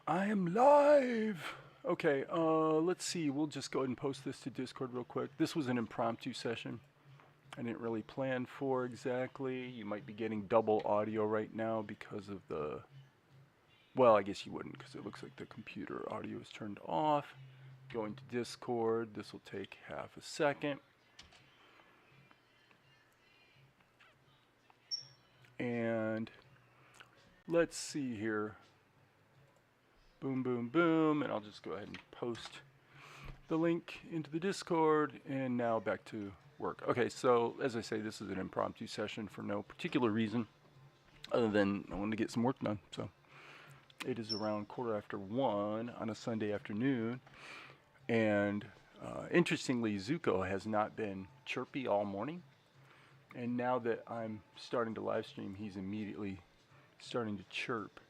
I am live. Okay, let's see. We'll just go ahead and post this to Discord real quick. This was an impromptu session. I didn't really plan for exactly. You might be getting double audio right now because of the. Well, I guess you wouldn't because it looks like the computer audio is turned off. Going to Discord. This will take half a second. And let's see here. Boom, boom, boom. And I'll just go ahead and post the link into the Discord. And now back to work. Okay, so as I say, this is an impromptu session for no particular reason other than I wanted to get some work done. So it is around 1:15 on a Sunday afternoon. And interestingly, Zuko has not been chirpy all morning. And now that I'm starting to live stream, he's immediately starting to chirp.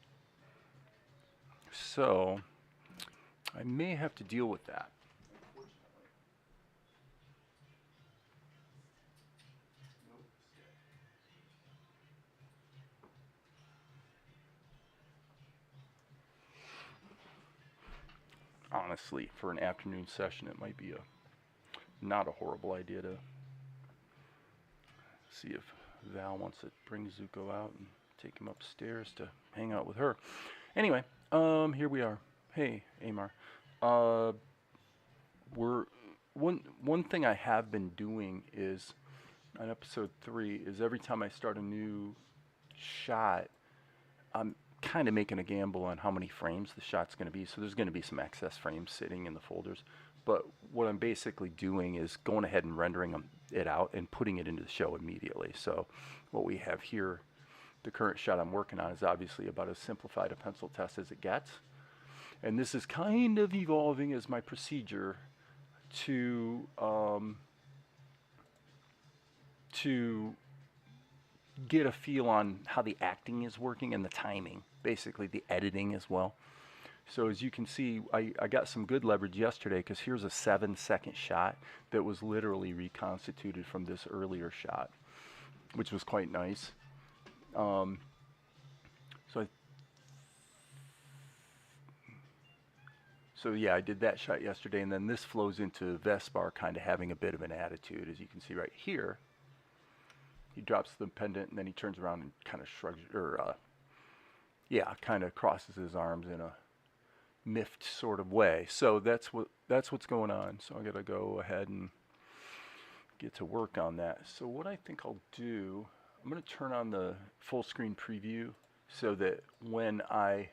So I may have to deal with that. Honestly, for an afternoon session, it might be not a horrible idea to see if Val wants to bring Zuko out and take him upstairs to hang out with her. Anyway, here we are. Hey, Amar. We're one thing I have been doing is on episode 3 is every time I start a new shot, I'm kind of making a gamble on how many frames the shot's going to be. So there's going to be some excess frames sitting in the folders. But what I'm basically doing is going ahead and rendering it out and putting it into the show immediately. So what we have here, the current shot I'm working on, is obviously about as simplified a pencil test as it gets. And this is kind of evolving as my procedure to get a feel on how the acting is working and the timing, basically the editing as well. So as you can see, I got some good leverage yesterday because here's a 7-second shot that was literally reconstituted from this earlier shot, which was quite nice. So yeah, I did that shot yesterday, and then this flows into Vespar kind of having a bit of an attitude, as you can see right here. He drops the pendant, and then he turns around and kind of shrugs, or kind of crosses his arms in a miffed sort of way. So that's what's going on. So I got to go ahead and get to work on that. So what I think I'll do, I'm going to turn on the full screen preview so that when I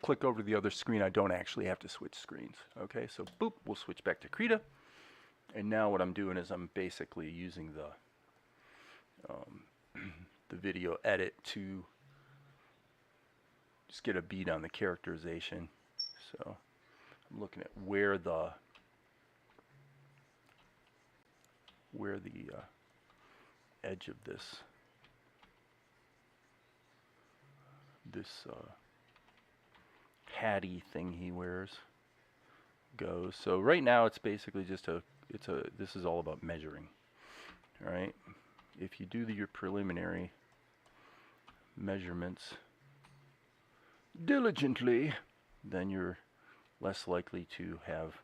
click over to the other screen, I don't actually have to switch screens. Okay, so boop, we'll switch back to Krita. And now what I'm doing is I'm basically using the video edit to just get a beat on the characterization. So I'm looking at where the edge of this hatty thing he wears goes. So right now it's basically just this is all about measuring. All right, if you do your preliminary measurements diligently, then you're less likely to have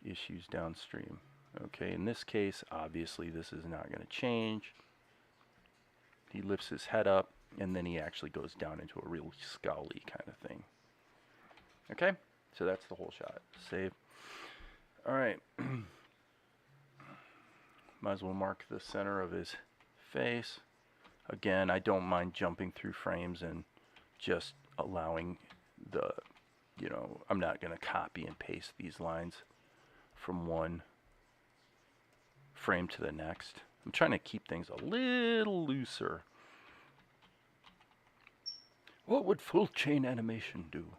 issues downstream. Okay, in this case, obviously this is not going to change. He lifts his head up, and then he actually goes down into a real scowly kind of thing. Okay, so that's the whole shot. Save. All right. Might as well mark the center of his face. Again, I don't mind jumping through frames and just allowing I'm not going to copy and paste these lines from one frame to the next. I'm trying to keep things a little looser. What would full chain animation do?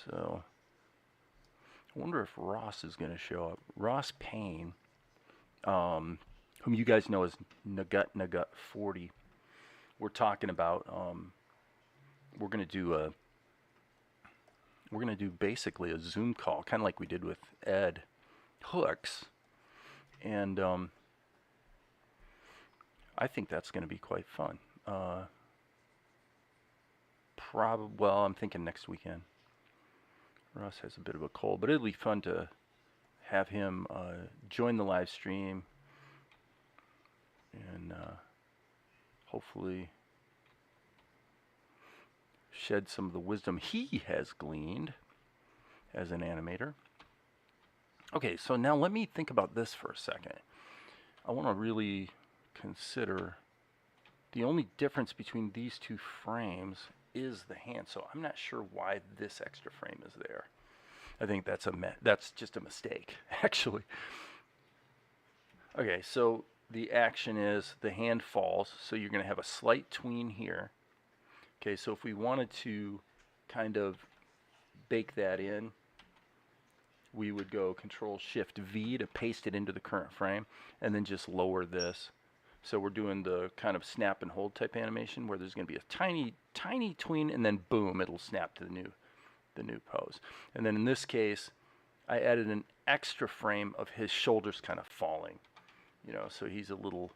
So I wonder if Ross is going to show up. Ross Payne, whom you guys know as Nugget 40. We're talking about we're going to do basically a Zoom call, kind of like we did with Ed Hooks, and I think that's going to be quite fun. well, I'm thinking next weekend. Russ has a bit of a cold, but it'll be fun to have him join the live stream and hopefully shed some of the wisdom he has gleaned as an animator. Okay, so now let me think about this for a second. I want to really consider the only difference between these two frames is the hand. So I'm not sure why this extra frame is there. I think that's just a mistake, actually. Okay, so the action is the hand falls, so you're going to have a slight tween here. Okay, so if we wanted to kind of bake that in, we would go Control-Shift-V to paste it into the current frame, and then just lower this. So we're doing the kind of snap and hold type animation where there's going to be a tiny, tiny tween, and then boom, it'll snap to the new pose. And then in this case, I added an extra frame of his shoulders kind of falling. You know, so he's a little,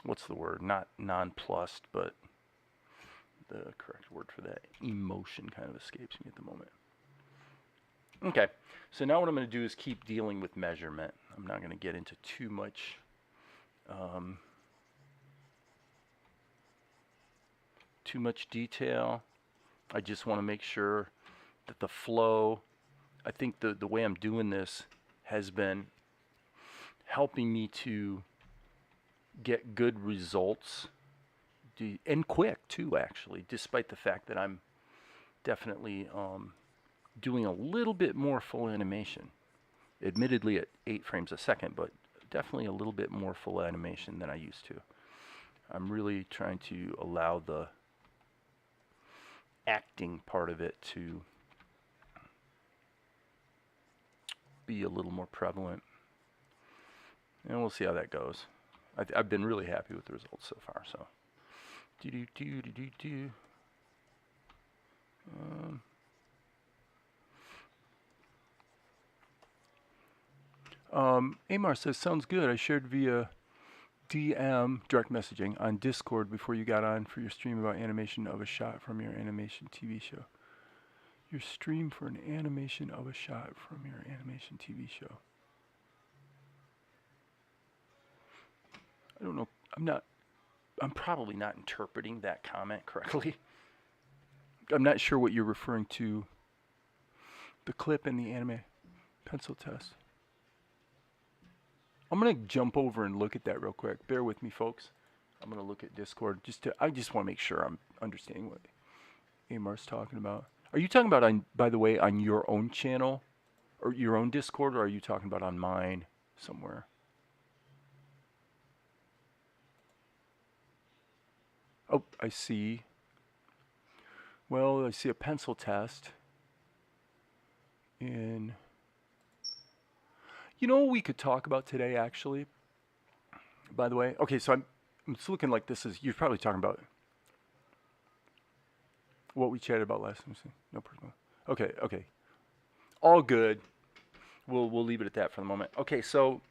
what's the word? Not nonplussed, but the correct word for that, emotion kind of escapes me at the moment. Okay, so now what I'm going to do is keep dealing with measurement. I'm not going to get into too much detail. I just want to make sure that the flow, I think the way I'm doing this has been helping me to get good results, and quick too, actually, despite the fact that I'm definitely doing a little bit more full animation. Admittedly at 8 frames a second, but definitely a little bit more full animation than I used to. I'm really trying to allow the acting part of it to be a little more prevalent. And we'll see how that goes. I've been really happy with the results so far. So, Amar says, sounds good. I shared via DM, direct messaging, on Discord before you got on for your stream about animation of a shot from your animation TV show. Your stream for an animation of a shot from your animation TV show. I don't know. I'm probably not interpreting that comment correctly. I'm not sure what you're referring to. The clip in the anime pencil test. I'm going to jump over and look at that real quick. Bear with me, folks. I'm going to look at Discord. I just want to make sure I'm understanding what Amar's talking about. Are you talking about, by the way, on your own channel or your own Discord, or are you talking about on mine somewhere? Oh, I see. Well, I see a pencil test. You know what we could talk about today, actually? By the way, okay, so I'm just looking like this is, you're probably talking about what we chatted about last time. No personal. Okay. All good. We'll leave it at that for the moment. Okay, so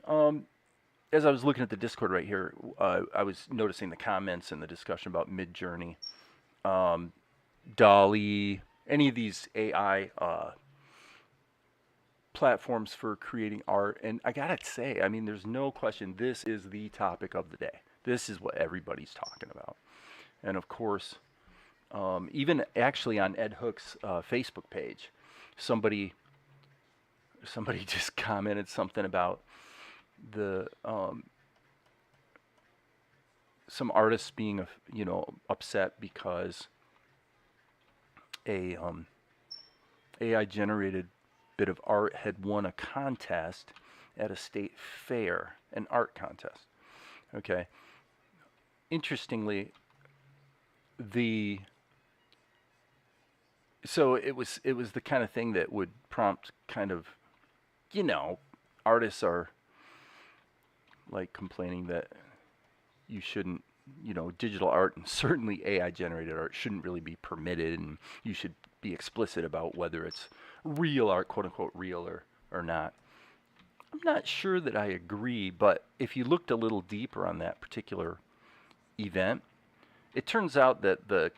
as I was looking at the Discord right here, I was noticing the comments and the discussion about Midjourney, Dolly, any of these AI platforms for creating art. And I gotta say, I mean, there's no question, this is the topic of the day. This is what everybody's talking about. And of course, even actually on Ed Hook's Facebook page, somebody just commented something about the some artists being upset because a AI generated bit of art had won a contest at a state fair, an art contest. Okay. Interestingly, so it was the kind of thing that would prompt kind of, artists are like complaining that you shouldn't, digital art and certainly AI generated art shouldn't really be permitted, and you should be explicit about whether it's real art, quote unquote real or not. I'm not sure that I agree, but if you looked a little deeper on that particular event, it turns out that the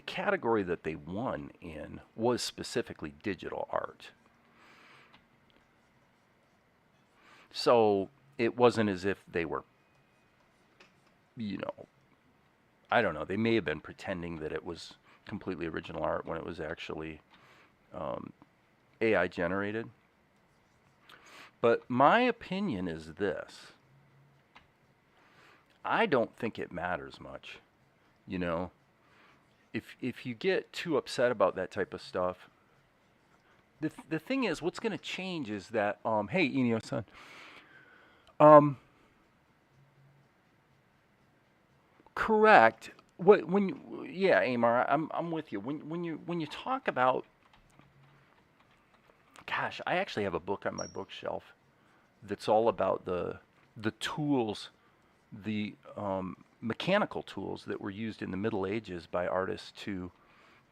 category that they won in was specifically digital art. So it wasn't as if they were, you know, I don't know, they may have been pretending that it was completely original art when it was actually um, AI generated. But my opinion is this: I don't think it matters much. You know, if you get too upset about that type of stuff, the thing is, what's going to change is that hey, Enio-san, um, correct. Yeah, Amar, I'm with you. When you talk about, gosh, I actually have a book on my bookshelf that's all about the tools, the mechanical tools that were used in the Middle Ages by artists to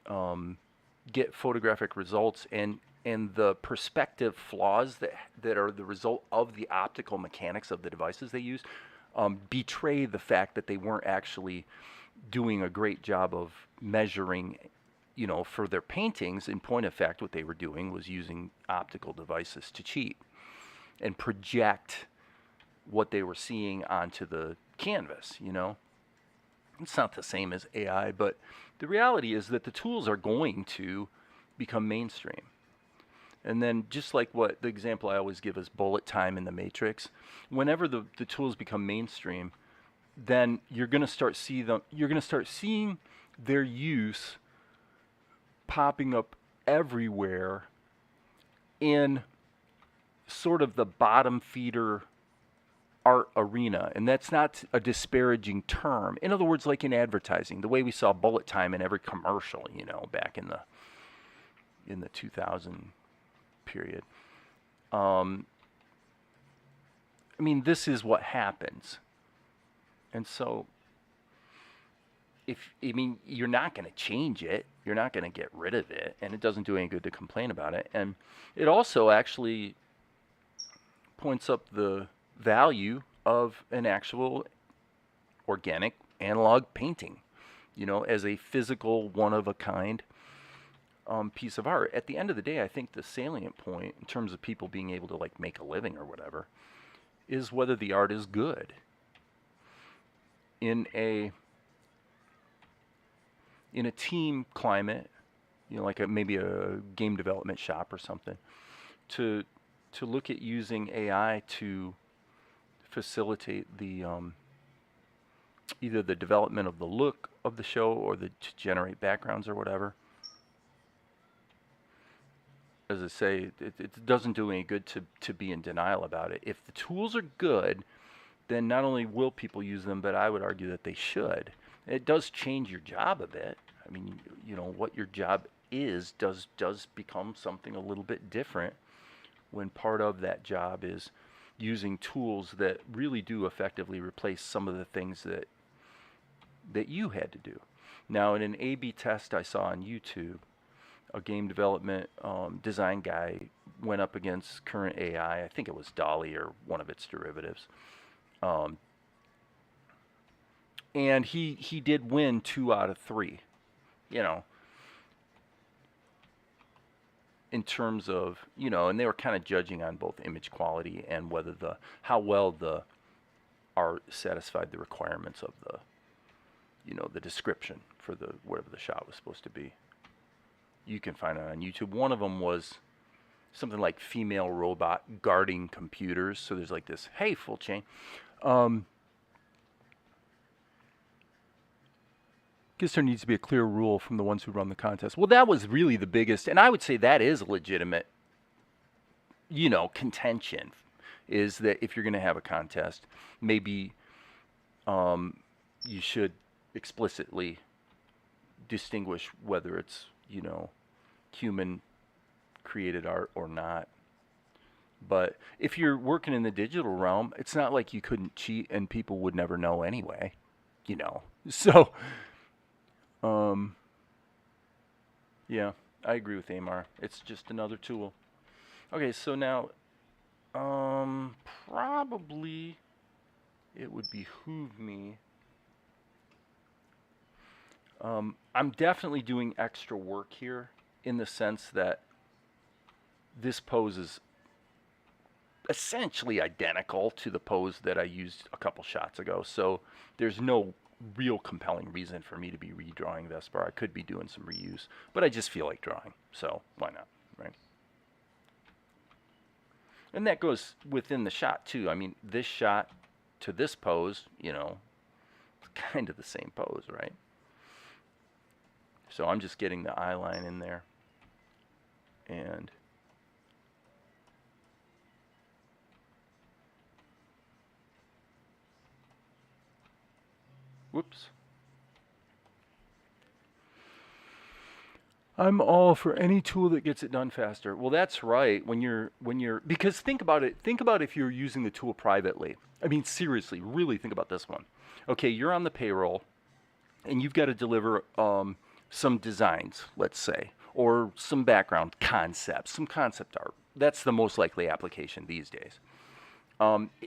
um, get photographic results, and the perspective flaws that are the result of the optical mechanics of the devices they use betray the fact that they weren't actually doing a great job of measuring, for their paintings. In point of fact, what they were doing was using optical devices to cheat and project what they were seeing onto the canvas. It's not the same as AI, but the reality is that the tools are going to become mainstream. And then, just like what the example I always give is bullet time in the Matrix, whenever the tools become mainstream, then you're going to start seeing their use popping up everywhere in sort of the bottom feeder art arena. And that's not a disparaging term. In other words, like in advertising, the way we saw bullet time in every commercial, back in the 2000 period. I mean, this is what happens. And so, you're not going to change it. You're not going to get rid of it, and it doesn't do any good to complain about it. And it also actually points up the value of an actual organic analog painting, as a physical, one of a kind piece of art. At the end of the day, I think the salient point in terms of people being able to like make a living or whatever is whether the art is good. In a team climate, like maybe a game development shop or something, to look at using AI to facilitate the either the development of the look of the show or to generate backgrounds or whatever. As I say, it doesn't do any good to be in denial about it. If the tools are good, then not only will people use them, but I would argue that they should. It does change your job a bit. I mean, what your job is does become something a little bit different when part of that job is using tools that really do effectively replace some of the things that you had to do. Now, in an A/B test I saw on YouTube, a game development design guy went up against current AI. I think it was Dolly or one of its derivatives. Um, and he did win 2 out of 3. You know, in terms of, and they were kind of judging on both image quality and whether how well the art satisfied the requirements of the description for whatever the shot was supposed to be. You can find it on YouTube. One of them was something like female robot guarding computers. So there's like this, hey, full chain. Guess there needs to be a clear rule from the ones who run the contest. Well, that was really the biggest, and I would say that is a legitimate, contention, is that if you're going to have a contest, maybe you should explicitly distinguish whether it's, human created art or not. But if you're working in the digital realm, it's not like you couldn't cheat and people would never know anyway, So, yeah, I agree with Amar. It's just another tool. Okay, so now, probably it would behoove me I'm definitely doing extra work here in the sense that this pose is essentially identical to the pose that I used a couple shots ago. So there's no real compelling reason for me to be redrawing Vespar. I could be doing some reuse, but I just feel like drawing. So why not, right? And that goes within the shot too. I mean, this shot to this pose, you know, it's kind of the same pose, right? So I'm just getting the eye line in there. And whoops. I'm all for any tool that gets it done faster. Well, that's right. When you're because think about it. Think about if you're using the tool privately. I mean, seriously, really think about this one. Okay, you're on the payroll, and you've got to deliver some designs, let's say, or some background concepts, some concept art. That's the most likely application these days.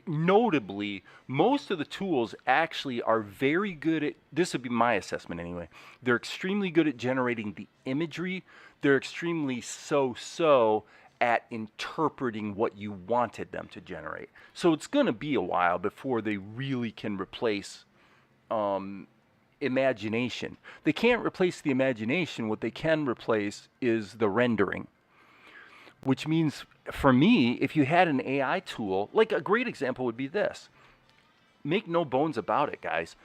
Notably, most of the tools actually are very good at, this would be my assessment anyway, they're extremely good at generating the imagery. They're extremely so at interpreting what you wanted them to generate. So it's going to be a while before they really can replace imagination. They can't replace the imagination. What they can replace is the rendering. Which means, for me, if you had an AI tool, like a great example would be this. Make no bones about it, guys.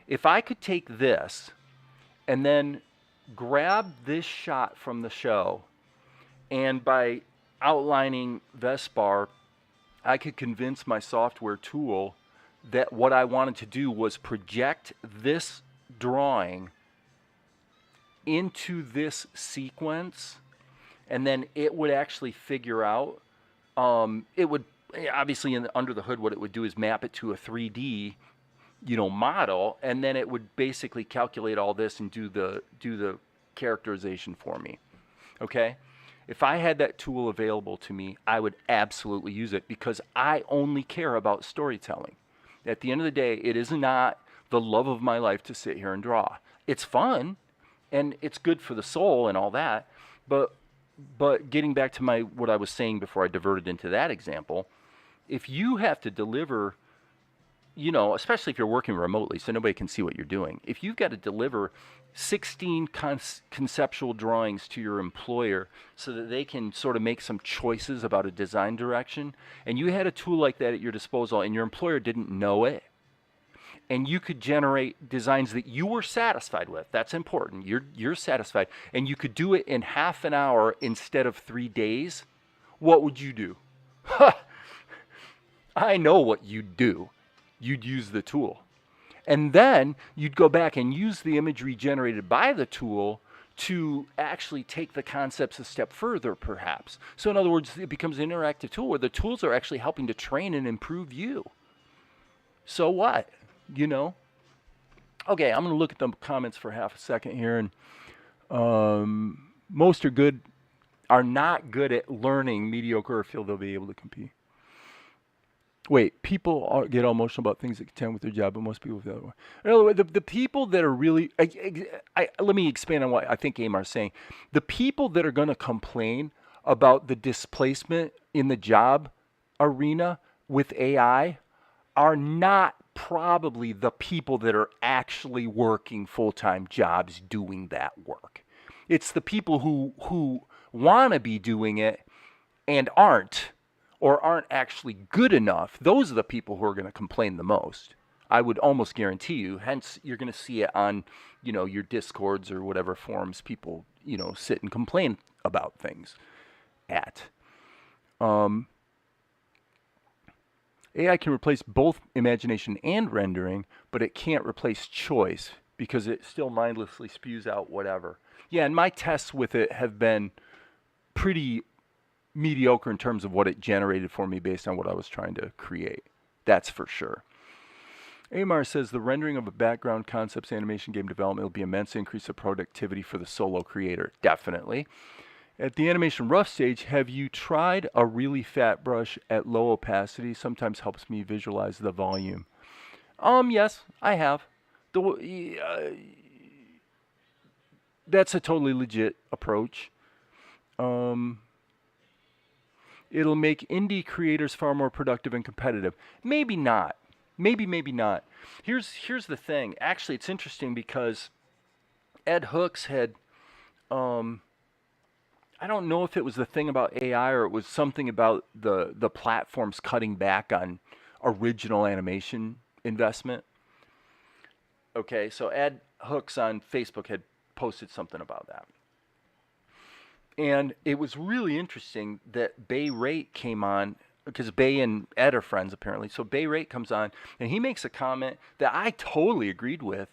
If I could take this and then grab this shot from the show, and by outlining Vespar, I could convince my software tool that what I wanted to do was project this drawing into this sequence, and then it would actually figure out, it would, obviously under the hood, what it would do is map it to a 3D, model, and then it would basically calculate all this and do the characterization for me. Okay? If I had that tool available to me, I would absolutely use it because I only care about storytelling. At the end of the day, it is not the love of my life to sit here and draw. It's fun, and it's good for the soul and all that, but getting back to what I was saying before I diverted into that example, if you have to deliver, especially if you're working remotely so nobody can see what you're doing, if you've got to deliver 16 conceptual drawings to your employer so that they can sort of make some choices about a design direction, and you had a tool like that at your disposal and your employer didn't know it, and you could generate designs that you were satisfied with. That's important. You're satisfied. And you could do it in half an hour instead of 3 days. What would you do? I know what you'd do. You'd use the tool. And then you'd go back and use the imagery generated by the tool to actually take the concepts a step further, perhaps. So in other words, it becomes an interactive tool where the tools are actually helping to train and improve you. So what? Okay, I'm going to look at the comments for half a second here, and most are not good at learning, mediocre, or feel they'll be able to compete. Wait, people get all emotional about things that contend with their job, but most people feel that way. In other words, the people that are really, let me expand on what I think Amar's saying. The people that are going to complain about the displacement in the job arena with AI are not probably the people that are actually working full-time jobs doing that work. It's the people who want to be doing it and aren't, or aren't actually good enough. Those are the people who are going to complain the most. I would almost guarantee you. Hence, you're going to see it on, your Discords or whatever forums people, sit and complain about things at. AI can replace both imagination and rendering, but it can't replace choice because it still mindlessly spews out whatever. Yeah, and my tests with it have been pretty mediocre in terms of what it generated for me based on what I was trying to create. That's for sure. Amar says the rendering of a background, concepts, animation, game development will be immense increase of productivity for the solo creator. Definitely. At the animation rough stage, have you tried a really fat brush at low opacity? Sometimes helps me visualize the volume. Yes, I have. that's a totally legit approach. Um, It'll make indie creators far more productive and competitive. Maybe not. Maybe not. Here's the thing. Actually, it's interesting because Ed Hooks had um, I don't know if it was the thing about AI or it was something about the platforms cutting back on original animation investment. Okay, so Ed Hooks on Facebook had posted something about that. And it was really interesting that Bay Rate came on because Bay and Ed are friends apparently. So Bay Rate comes on and he makes a comment that I totally agreed with.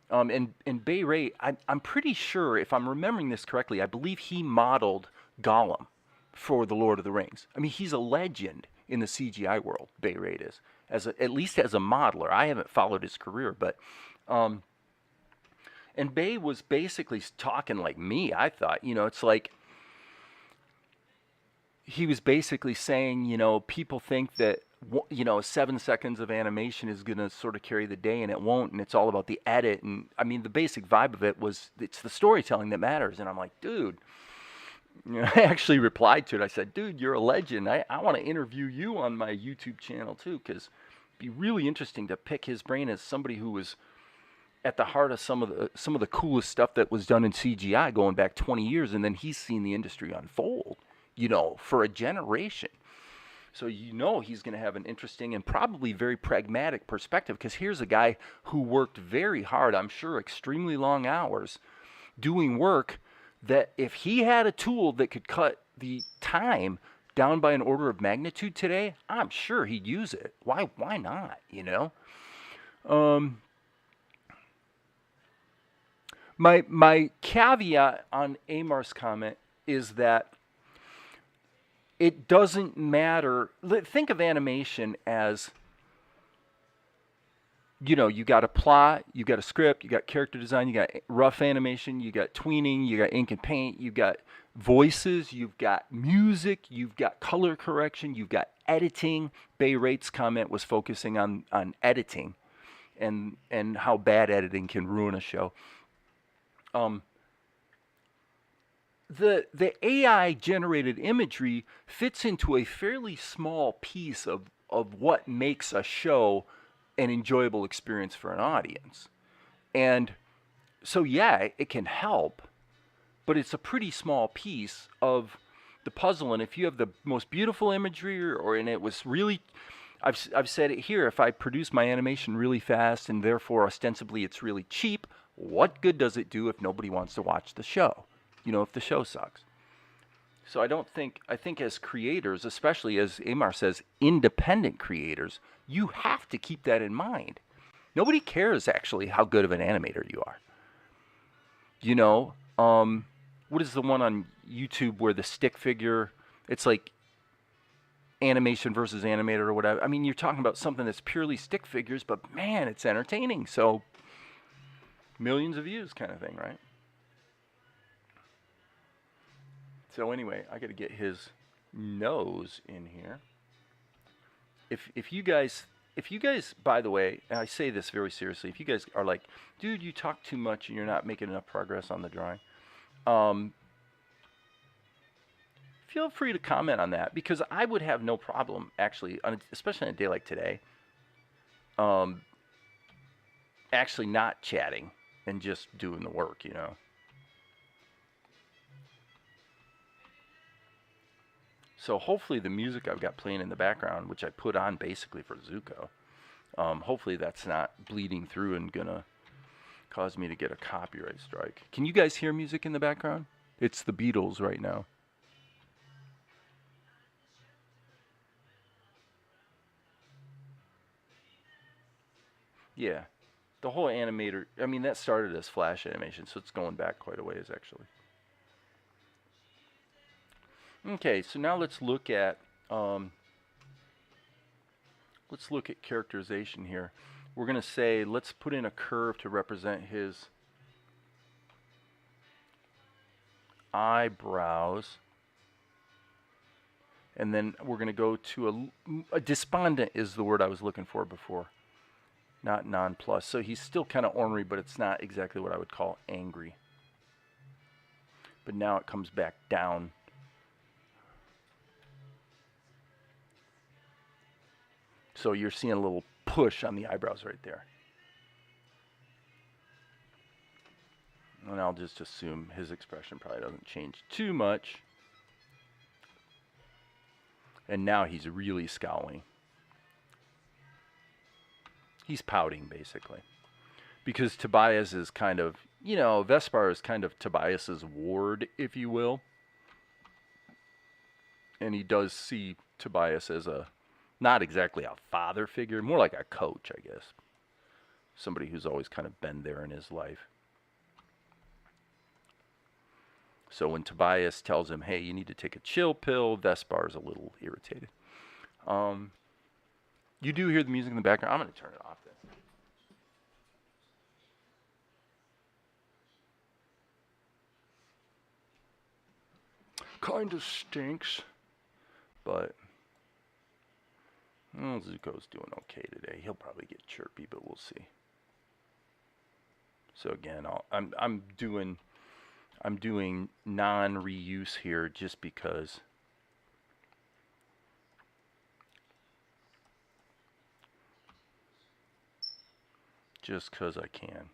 And Bay Rate, I'm pretty sure, if I'm remembering this correctly, I believe he modeled Gollum for The Lord of the Rings. I mean, he's a legend in the CGI world. Bay Rate is, at least as a modeler. I haven't followed his career, but um, and Bay was basically talking like me. I thought, it's like he was basically saying, people think that 7 seconds of animation is going to sort of carry the day, and it won't, and it's all about the edit. And I mean, the basic vibe of it was it's the storytelling that matters. And I'm like, dude, I actually replied to it. I said, dude, you're a legend. I want to interview you on my YouTube channel too, because it'd be really interesting to pick his brain as somebody who was at the heart of some of the coolest stuff that was done in CGI going back 20 years, and then he's seen the industry unfold, for a generation. So he's going to have an interesting and probably very pragmatic perspective, because here's a guy who worked very hard, I'm sure extremely long hours, doing work that if he had a tool that could cut the time down by an order of magnitude today, I'm sure he'd use it. Why not? Um, my caveat on Amar's comment is that it doesn't matter. Think of animation as, you got a plot, you got a script, you got character design, you got rough animation, you got tweening, you got ink and paint, you got voices, you've got music, you've got color correction, you've got editing. Bay Rate's comment was focusing on editing and how bad editing can ruin a show. The AI generated imagery fits into a fairly small piece of what makes a show an enjoyable experience for an audience. And so, yeah, it can help, but it's a pretty small piece of the puzzle. And if you have the most beautiful imagery and it was really, I've said it here, if I produce my animation really fast and therefore ostensibly it's really cheap, what good does it do if nobody wants to watch the show? If the show sucks. So I think as creators, especially as Amar says, independent creators, you have to keep that in mind. Nobody cares actually how good of an animator you are. What is the one on YouTube where the stick figure, it's like animation versus animator or whatever. I mean, you're talking about something that's purely stick figures, but man, it's entertaining. So millions of views kind of thing, right? So anyway, I got to get his nose in here. If you guys, by the way, and I say this very seriously, if you guys are like, dude, you talk too much and you're not making enough progress on the drawing, feel free to comment on that, because I would have no problem actually, especially on a day like today, actually not chatting and just doing the work, So hopefully the music I've got playing in the background, which I put on basically for Zuko, hopefully that's not bleeding through and gonna cause me to get a copyright strike. Can you guys hear music in the background? It's the Beatles right now. Yeah, the whole animator, I mean, that started as Flash animation, so it's going back quite a ways actually. Okay, so now let's look at characterization here. We're going to say, let's put in a curve to represent his eyebrows. And then we're going to go to a despondent is the word I was looking for before, not nonplussed. So he's still kind of ornery, but it's not exactly what I would call angry. but now it comes back down. So you're seeing a little push on the eyebrows right there. And I'll just assume his expression probably doesn't change too much. And now he's really scowling. He's pouting, basically. Because Tobias is kind of, Vespar is kind of Tobias's ward, if you will. And he does see Tobias as not exactly a father figure, more like a coach, I guess. Somebody who's always kind of been there in his life. So when Tobias tells him, hey, you need to take a chill pill, Vespar is a little irritated. You do hear the music in the background. I'm going to turn it off then. Kind of stinks, but Zuko's doing okay today. He'll probably get chirpy, but we'll see. So again, I'm doing non-reuse here just because I can.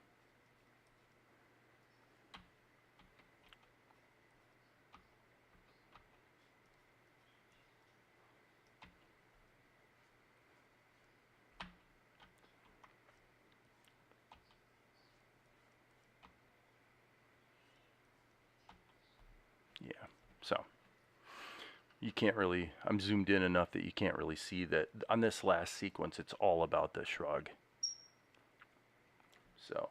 Yeah, so you can't really, I'm zoomed in enough that you can't really see that on this last sequence, it's all about the shrug. So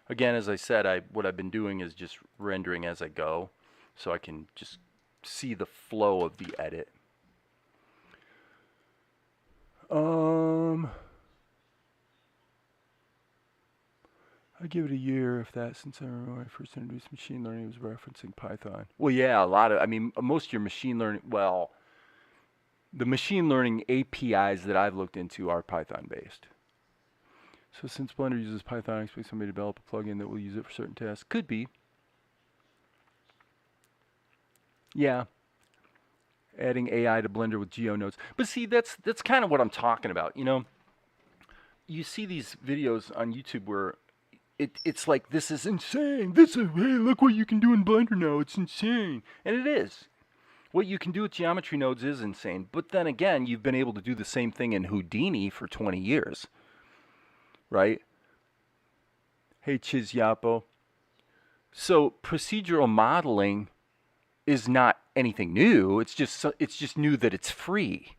again, as I said, what I've been doing is just rendering as I go, so I can just see the flow of the edit. I give it a year, if that, since I remember when I first introduced machine learning, it was referencing Python. Well, yeah, most of your machine learning, the machine learning APIs that I've looked into are Python based. So since Blender uses Python, I expect somebody to develop a plugin that will use it for certain tasks. Could be. Yeah. Adding AI to Blender with GeoNodes. But see, that's kind of what I'm talking about. You see these videos on YouTube where it's like, this is insane. Hey, look what you can do in Blender now. It's insane. And it is. What you can do with geometry nodes is insane. But then again, you've been able to do the same thing in Houdini for 20 years. Right? Hey, Chizyapo. So procedural modeling is not anything new. It's just new that it's free.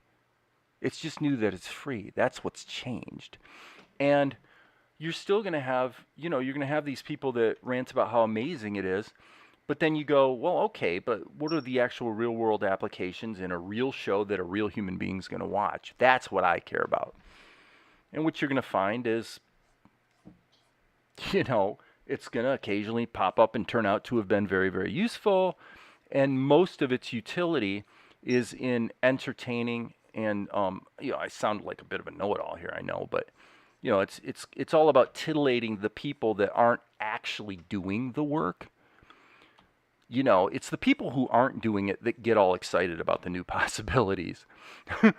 It's just new that it's free. That's what's changed. And you're still going to have, you're going to have these people that rant about how amazing it is. But then you go, well, okay, but what are the actual real world applications in a real show that a real human being's going to watch? That's what I care about. And what you're going to find is, it's going to occasionally pop up and turn out to have been very, very useful. And most of its utility is in entertaining and, I sound like a bit of a know-it-all here, I know, but, it's all about titillating the people that aren't actually doing the work. It's the people who aren't doing it that get all excited about the new possibilities. And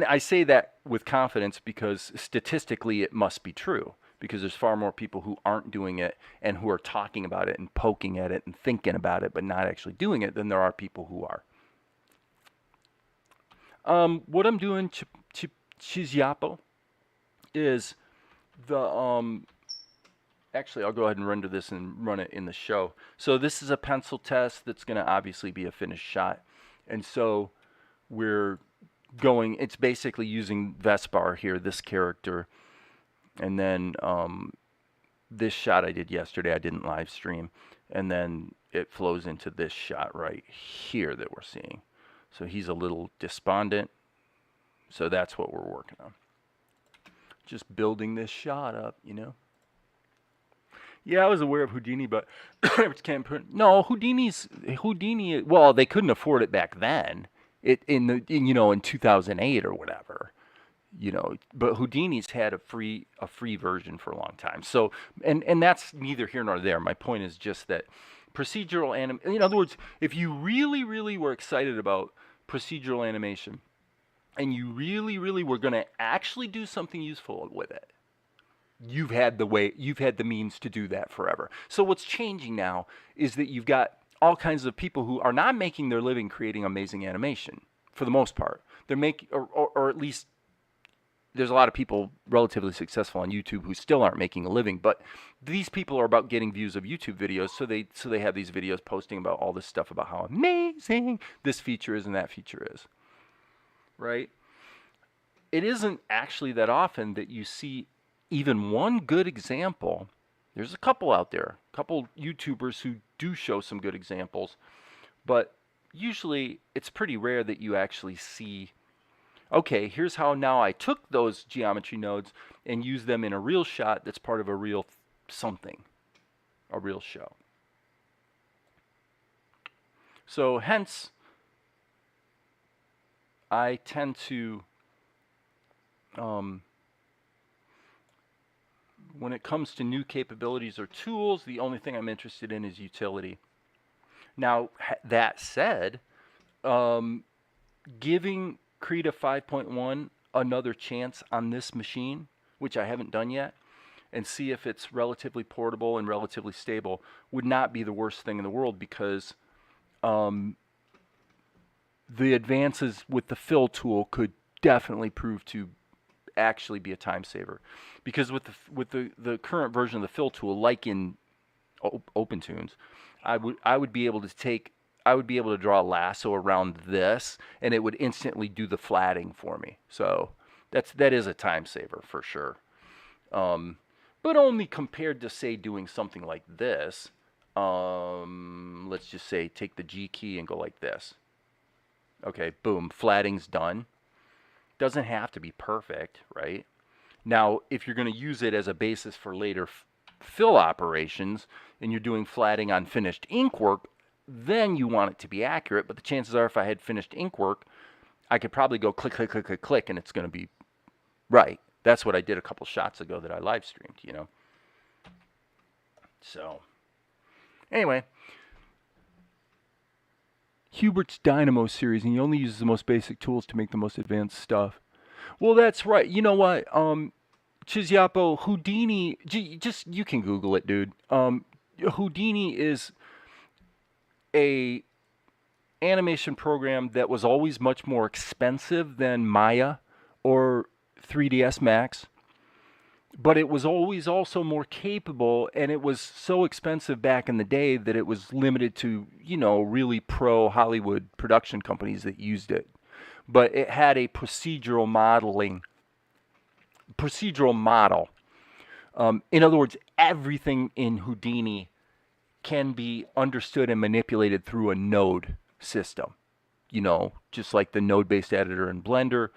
I say that with confidence because statistically it must be true, because there's far more people who aren't doing it and who are talking about it and poking at it and thinking about it but not actually doing it than there are people who are. What I'm doing, Chizyapo, is actually, I'll go ahead and render this and run it in the show. So this is a pencil test that's going to obviously be a finished shot. And so we're going, it's basically using Vespar here, this character. And then this shot I did yesterday, I didn't live stream. And then it flows into this shot right here that we're seeing. So he's a little despondent. So that's what we're working on. Just building this shot up, Yeah, I was aware of Houdini, but no, Houdini. Well, they couldn't afford it back then. In 2008 or whatever. But Houdini's had a free version for a long time. So, and that's neither here nor there. My point is just that In other words, if you really, really were excited about procedural animation and you really, really were going to actually do something useful with it, you've had the means to do that forever. So what's changing now is that you've got all kinds of people who are not making their living creating amazing animation for the most part. They're making, or at least there's a lot of people relatively successful on YouTube who still aren't making a living, but these people are about getting views of YouTube videos, so they have these videos posting about all this stuff about how amazing this feature is and that feature is, right? It isn't actually that often that you see even one good example. There's a couple out there, a couple YouTubers who do show some good examples, but usually it's pretty rare that you actually see, okay, here's how now I took those geometry nodes and used them in a real shot that's part of a real something, a real show. So hence, I tend to, when it comes to new capabilities or tools, the only thing I'm interested in is utility. Now, that said, giving Krita 5.1 another chance on this machine, which I haven't done yet, and see if it's relatively portable and relatively stable, would not be the worst thing in the world, because the advances with the fill tool could definitely prove to actually be a time saver. Because with the current version of the fill tool, like in OpenTunes, I would be able to draw a lasso around this, and it would instantly do the flatting for me. So that is a time saver for sure. But only compared to, say, doing something like this. Let's just say take the G key and go like this. Okay, boom, flatting's done. Doesn't have to be perfect, right? Now, if you're going to use it as a basis for later fill operations, and you're doing flatting on finished ink work, then you want it to be accurate. But the chances are, if I had finished ink work, I could probably go click, click, click, click, click, and it's going to be right. That's what I did a couple shots ago that I live streamed, you know. So, anyway, Hubert's Dynamo series, and he only uses the most basic tools to make the most advanced stuff. Well, that's right. You know what? Chizyapo, Houdini, just, you can Google it, dude. Houdini is a animation program that was always much more expensive than Maya or 3ds Max, but it was always also more capable, and it was so expensive back in the day that it was limited to, you know, really pro Hollywood production companies that used it. But it had a procedural model. In other words, everything in Houdini can be understood and manipulated through a node system. You know, just like the node-based editor in Blender,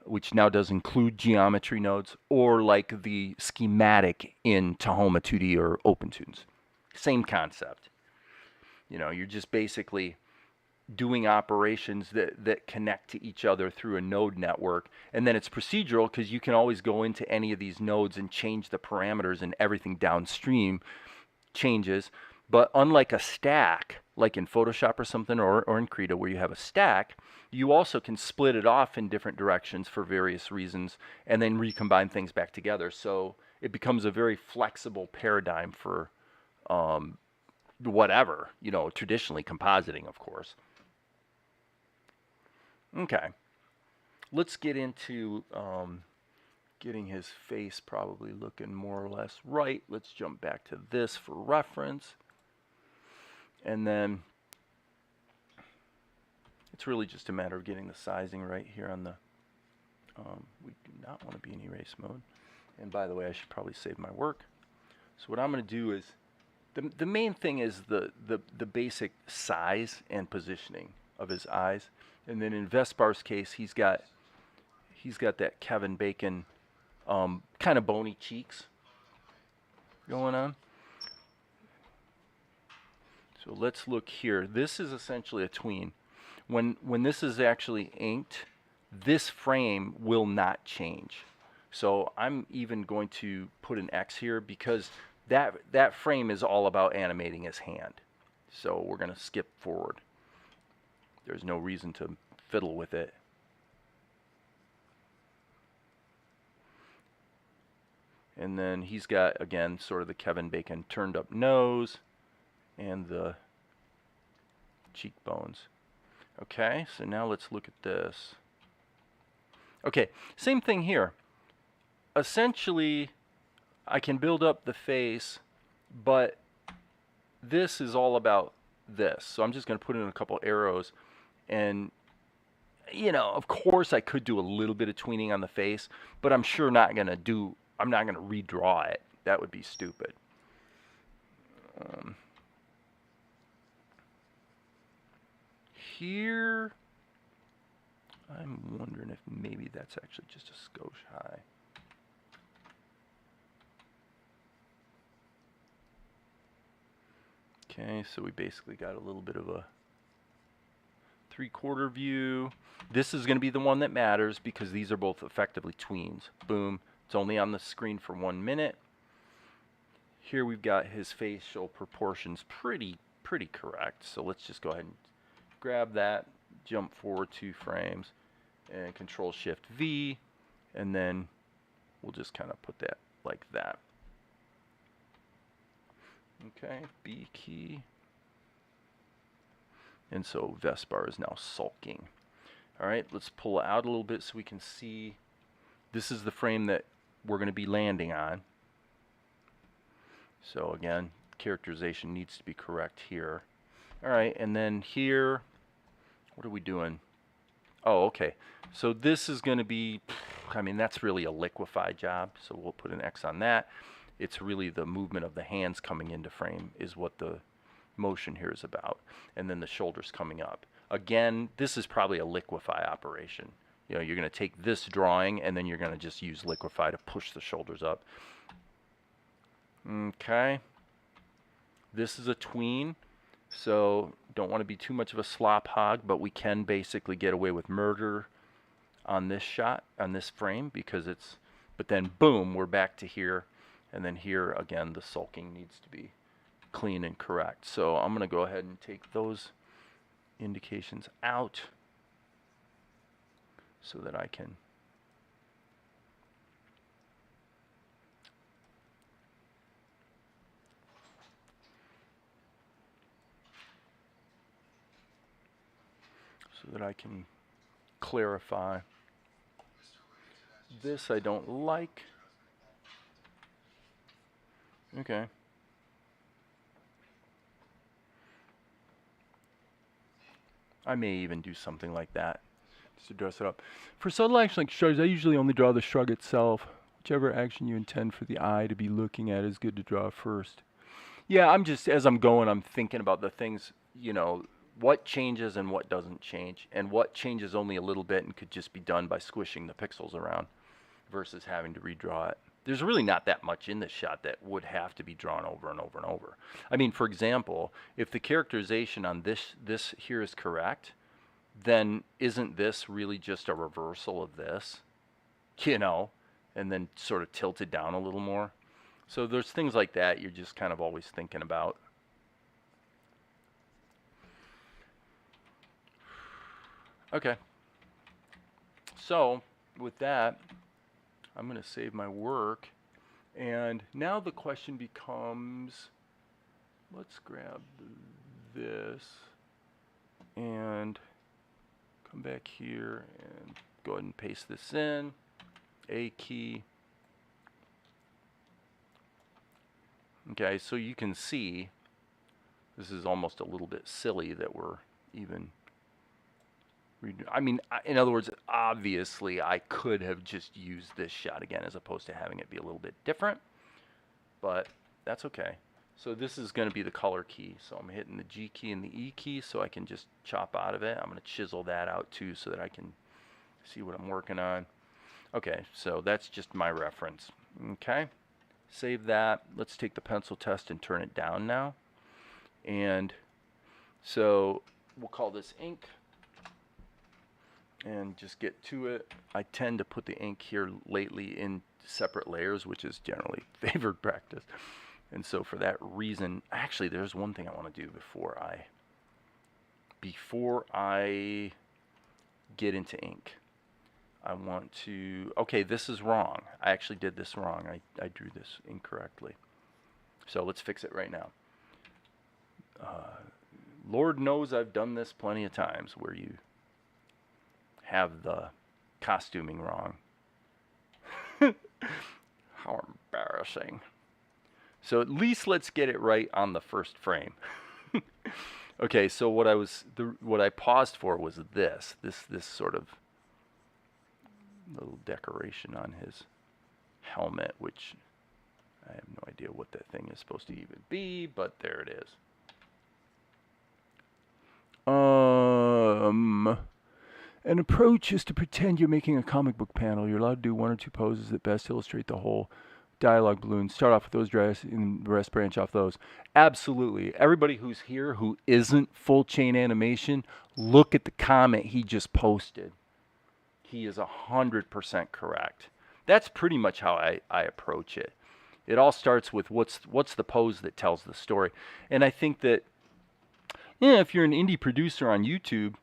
which now does include geometry nodes, or like the schematic in Tahoma 2D or OpenTunes. Same concept. You know, you're just basically doing operations that connect to each other through a node network. And then it's procedural because you can always go into any of these nodes and change the parameters, and everything downstream changes. But unlike a stack, like in Photoshop or something, or in Krita where you have a stack, you also can split it off in different directions for various reasons and then recombine things back together. So it becomes a very flexible paradigm for whatever, you know, traditionally compositing, of course. Okay, let's get into getting his face probably looking more or less right. Let's jump back to this for reference. And then it's really just a matter of getting the sizing right here on the, we do not want to be in erase mode. And by the way, I should probably save my work. So what I'm going to do is, the main thing is the basic size and positioning of his eyes. And then in Vespar's case, he's got that Kevin Bacon kind of bony cheeks going on. So let's look here. This is essentially a tween. When this is actually inked, this frame will not change. So I'm even going to put an X here because that frame is all about animating his hand. So we're going to skip forward. There's no reason to fiddle with it. And then he's got, again, sort of the Kevin Bacon turned up nose and the cheekbones. Okay, so now let's look at this. Okay, same thing here. Essentially, I can build up the face, but this is all about this. So I'm just going to put in a couple arrows, and you know, of course I could do a little bit of tweening on the face, but I'm sure I'm not going to redraw it. That would be stupid. Here, I'm wondering if maybe that's actually just a skosh high. Okay, so we basically got a little bit of a 3/4 view. This is going to be the one that matters because these are both effectively tweens. Boom. It's only on the screen for 1 minute. Here we've got his facial proportions pretty correct. So let's just go ahead and grab that, jump forward 2 frames, and Control Shift V, and then we'll just kind of put that like that. Okay, B key. And so Vespar is now sulking. All right, let's pull it out a little bit so we can see. This is the frame that we're going to be landing on. So again, characterization needs to be correct here. All right, and then here, what are we doing? Oh, okay. So this is going to be, I mean, that's really a Liquify job. So we'll put an X on that. It's really the movement of the hands coming into frame is what the motion here is about. And then the shoulders coming up. Again, this is probably a Liquify operation. You know, you're going to take this drawing and then you're going to just use Liquify to push the shoulders up. Okay. This is a tween. So don't want to be too much of a slop hog, but we can basically get away with murder on this shot, on this frame, because it's, but then boom, we're back to here. And then here again, the sulking needs to be clean and correct. So I'm going to go ahead and take those indications out so that I can clarify. This I don't like. Okay. I may even do something like that just to dress it up. For subtle action like shrugs, I usually only draw the shrug itself. Whichever action you intend for the eye to be looking at is good to draw first. Yeah, I'm just, as I'm going, I'm thinking about the things, you know, what changes and what doesn't change, and what changes only a little bit and could just be done by squishing the pixels around versus having to redraw it. There's really not that much in this shot that would have to be drawn over and over and over. I mean, for example, if the characterization on this here is correct, then isn't this really just a reversal of this, you know, and then sort of tilted down a little more? So there's things like that you're just kind of always thinking about. Okay. So with that, I'm going to save my work. And now the question becomes, let's grab this and come back here and go ahead and paste this in. A key. Okay, so you can see this is almost a little bit silly that we're even, I mean, in other words, obviously I could have just used this shot again as opposed to having it be a little bit different, but that's okay. So this is going to be the color key. So I'm hitting the G key and the E key so I can just chop out of it. I'm going to chisel that out too so that I can see what I'm working on. Okay, so that's just my reference. Okay, save that. Let's take the pencil test and turn it down now. And so we'll call this ink and just get to it. I tend to put the ink here lately in separate layers, which is generally favored practice. And so for that reason, actually, there's one thing I want to do before I get into ink. I want to, okay, this is wrong. I actually did this wrong. I drew this incorrectly. So let's fix it right now. Lord knows I've done this plenty of times where you have the costuming wrong. How embarrassing. So at least let's get it right on the first frame. Okay, so what I paused for was this sort of little decoration on his helmet, which I have no idea what that thing is supposed to even be, but there it is. An approach is to pretend you're making a comic book panel. You're allowed to do one or two poses that best illustrate the whole dialogue balloon. Start off with those dress and the rest branch off those. Absolutely. Everybody who's here who isn't full chain animation, look at the comment he just posted. He is 100% correct. That's pretty much how I approach it. It all starts with what's the pose that tells the story. And I think that if you're an indie producer on YouTube,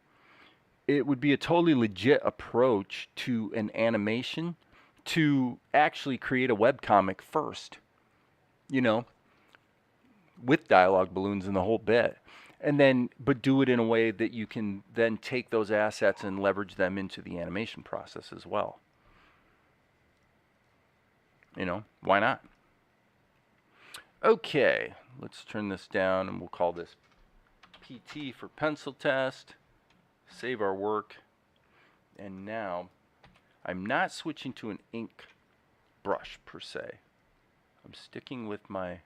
it would be a totally legit approach to an animation to actually create a webcomic first, with dialogue balloons and the whole bit. And then, but do it in a way that you can then take those assets and leverage them into the animation process as well. Why not? Okay, let's turn this down and we'll call this PT for pencil test. Save our work. And now I'm not switching to an ink brush per se. I'm sticking with my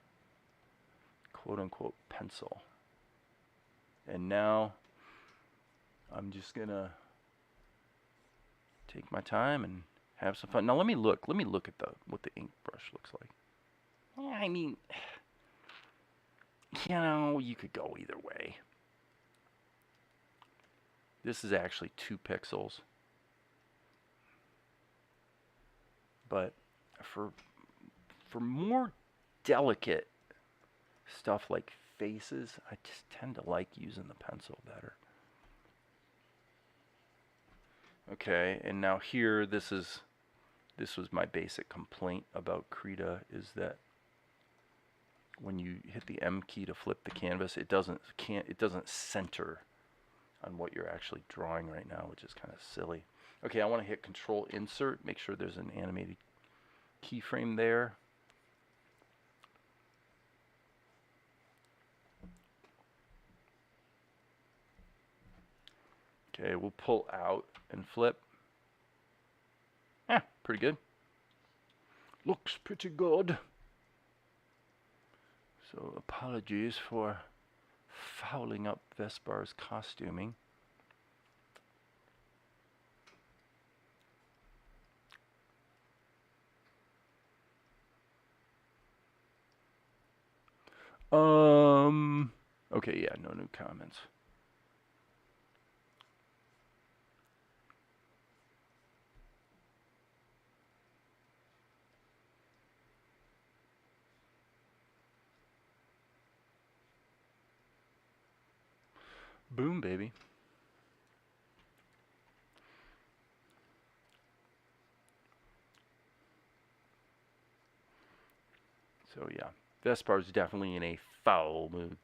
quote unquote pencil. And now I'm just gonna take my time and have some fun. Now let me look at what the ink brush looks like. I mean, you could go either way. This is actually 2 pixels. But for more delicate stuff like faces, I just tend to like using the pencil better. Okay, and now here, this was my basic complaint about Krita, is that when you hit the M key to flip the canvas, it doesn't center on what you're actually drawing right now, which is kind of silly. Okay, I want to hit Control Insert, make sure there's an animated keyframe there. Okay, we'll pull out and flip. Pretty good. Looks pretty good. So apologies for fouling up Vespar's costuming. Okay, yeah, no new comments. Boom, baby. So yeah, Vespar's definitely in a foul mood.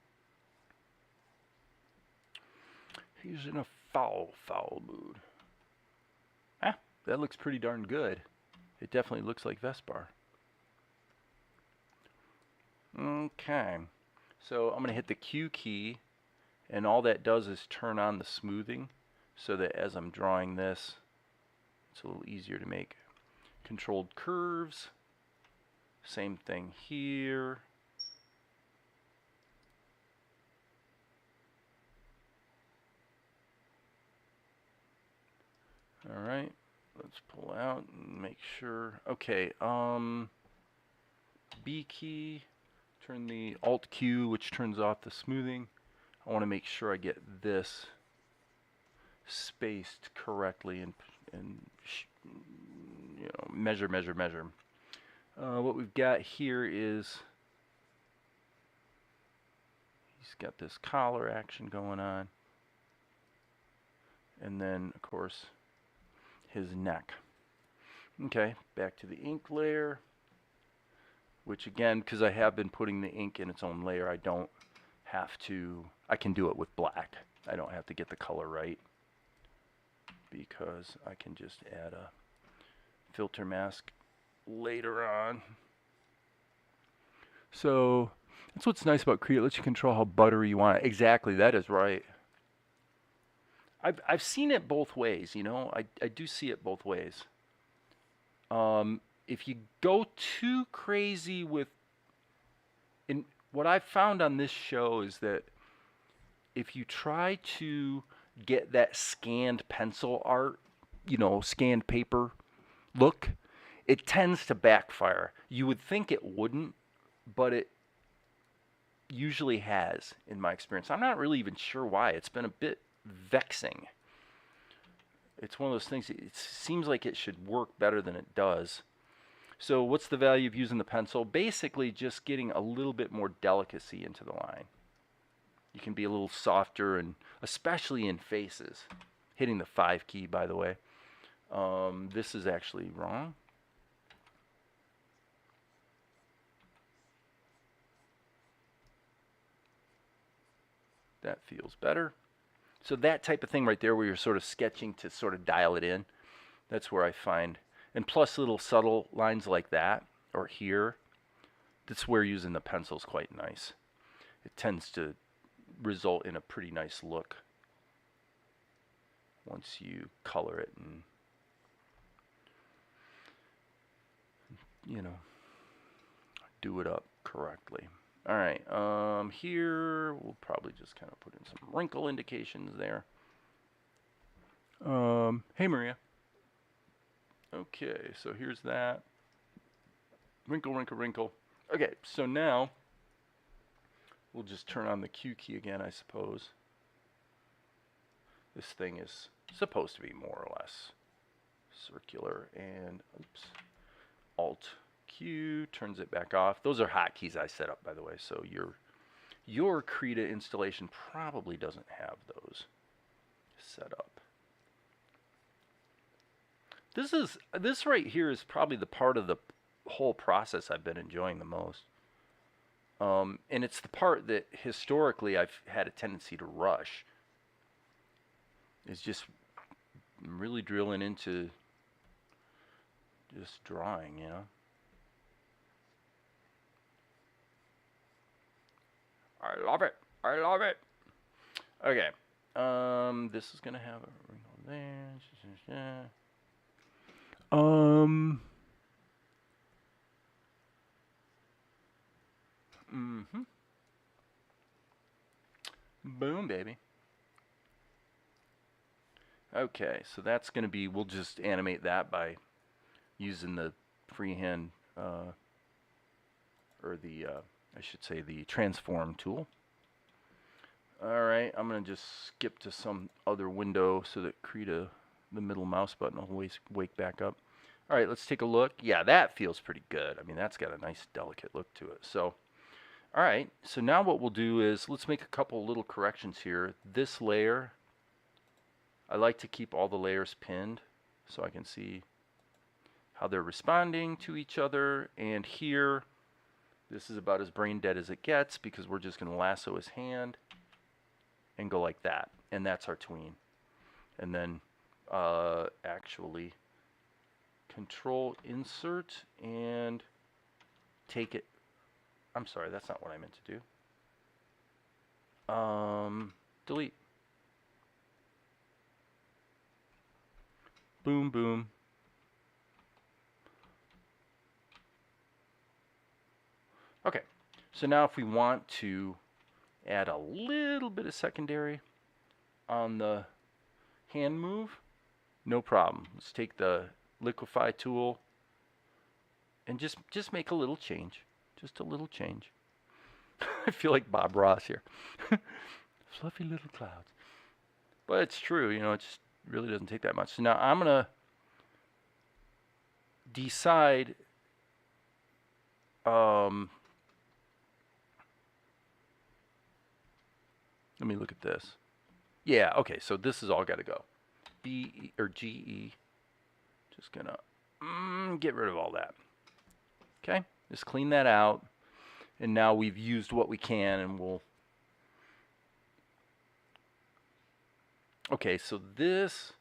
He's in a foul mood. That looks pretty darn good. It definitely looks like Vespar. Okay, so I'm going to hit the Q key, and all that does is turn on the smoothing so that as I'm drawing this, it's a little easier to make controlled curves. Same thing here. All right, let's pull out and make sure. Okay, B key, turn the Alt Q, which turns off the smoothing. I want to make sure I get this spaced correctly and measure. What we've got here is He's got this collar action going on. And then, of course, his neck. Okay, back to the ink layer. Which again, because I have been putting the ink in its own layer, I don't have to, I can do it with black. I don't have to get the color right, because I can just add a filter mask later on. So that's what's nice about Create. It lets you control how buttery you want it. Exactly, that is right. I've seen it both ways, you know. I do see it both ways. If you go too crazy with, in what I've found on this show is that if you try to get that scanned pencil art, you know, scanned paper look, it tends to backfire. You would think it wouldn't, but it usually has, in my experience. I'm not really even sure why. It's been a bit vexing. It's one of those things, it seems like it should work better than it does. So what's the value of using the pencil? Basically just getting a little bit more delicacy into the line. You can be a little softer, and especially in faces. Hitting the 5 key, by the way. This is actually wrong. That feels better. So that type of thing right there where you're sort of sketching to sort of dial it in, that's where I find, and plus little subtle lines like that, or here, that's where using the pencil is quite nice. It tends to result in a pretty nice look once you color it and, you know, do it up correctly. All right, here we'll probably just kind of put in some wrinkle indications there. Hey Maria. Okay, so here's that. Wrinkle, wrinkle, wrinkle. Okay, so now we'll just turn on the Q key again, I suppose. This thing is supposed to be more or less circular, and oops, Alt Q turns it back off. Those are hotkeys I set up, by the way, so your Krita installation probably doesn't have those set up. This right here is probably the part of the whole process I've been enjoying the most. And it's the part that historically I've had a tendency to rush. It's just really drilling into just drawing, you know. I love it. I love it. Okay. This is gonna have a wrinkle there. Boom, baby. Okay, so that's gonna be, we'll just animate that by using the freehand, or the, I should say the transform tool. Alright, I'm going to just skip to some other window so that Krita, the middle mouse button, will wake back up. Alright, let's take a look. Yeah, that feels pretty good. I mean, that's got a nice delicate look to it. So, alright, so now what we'll do is, let's make a couple little corrections here. This layer, I like to keep all the layers pinned so I can see how they're responding to each other. And here, this is about as brain dead as it gets because we're just going to lasso his hand and go like that. And that's our tween. And then actually control insert and take it. I'm sorry, that's not what I meant to do. Delete. Boom, boom. Okay, so now if we want to add a little bit of secondary on the hand move, no problem. Let's take the Liquify tool and just make a little change. Just a little change. I feel like Bob Ross here. Fluffy little clouds. But it's true, you know, it just really doesn't take that much. So now I'm going to decide Let me look at this. Yeah, okay, so this has all got to go. B or GE. Just gonna get rid of all that. Okay, just clean that out. And now we've used what we can, and we'll. Okay, so this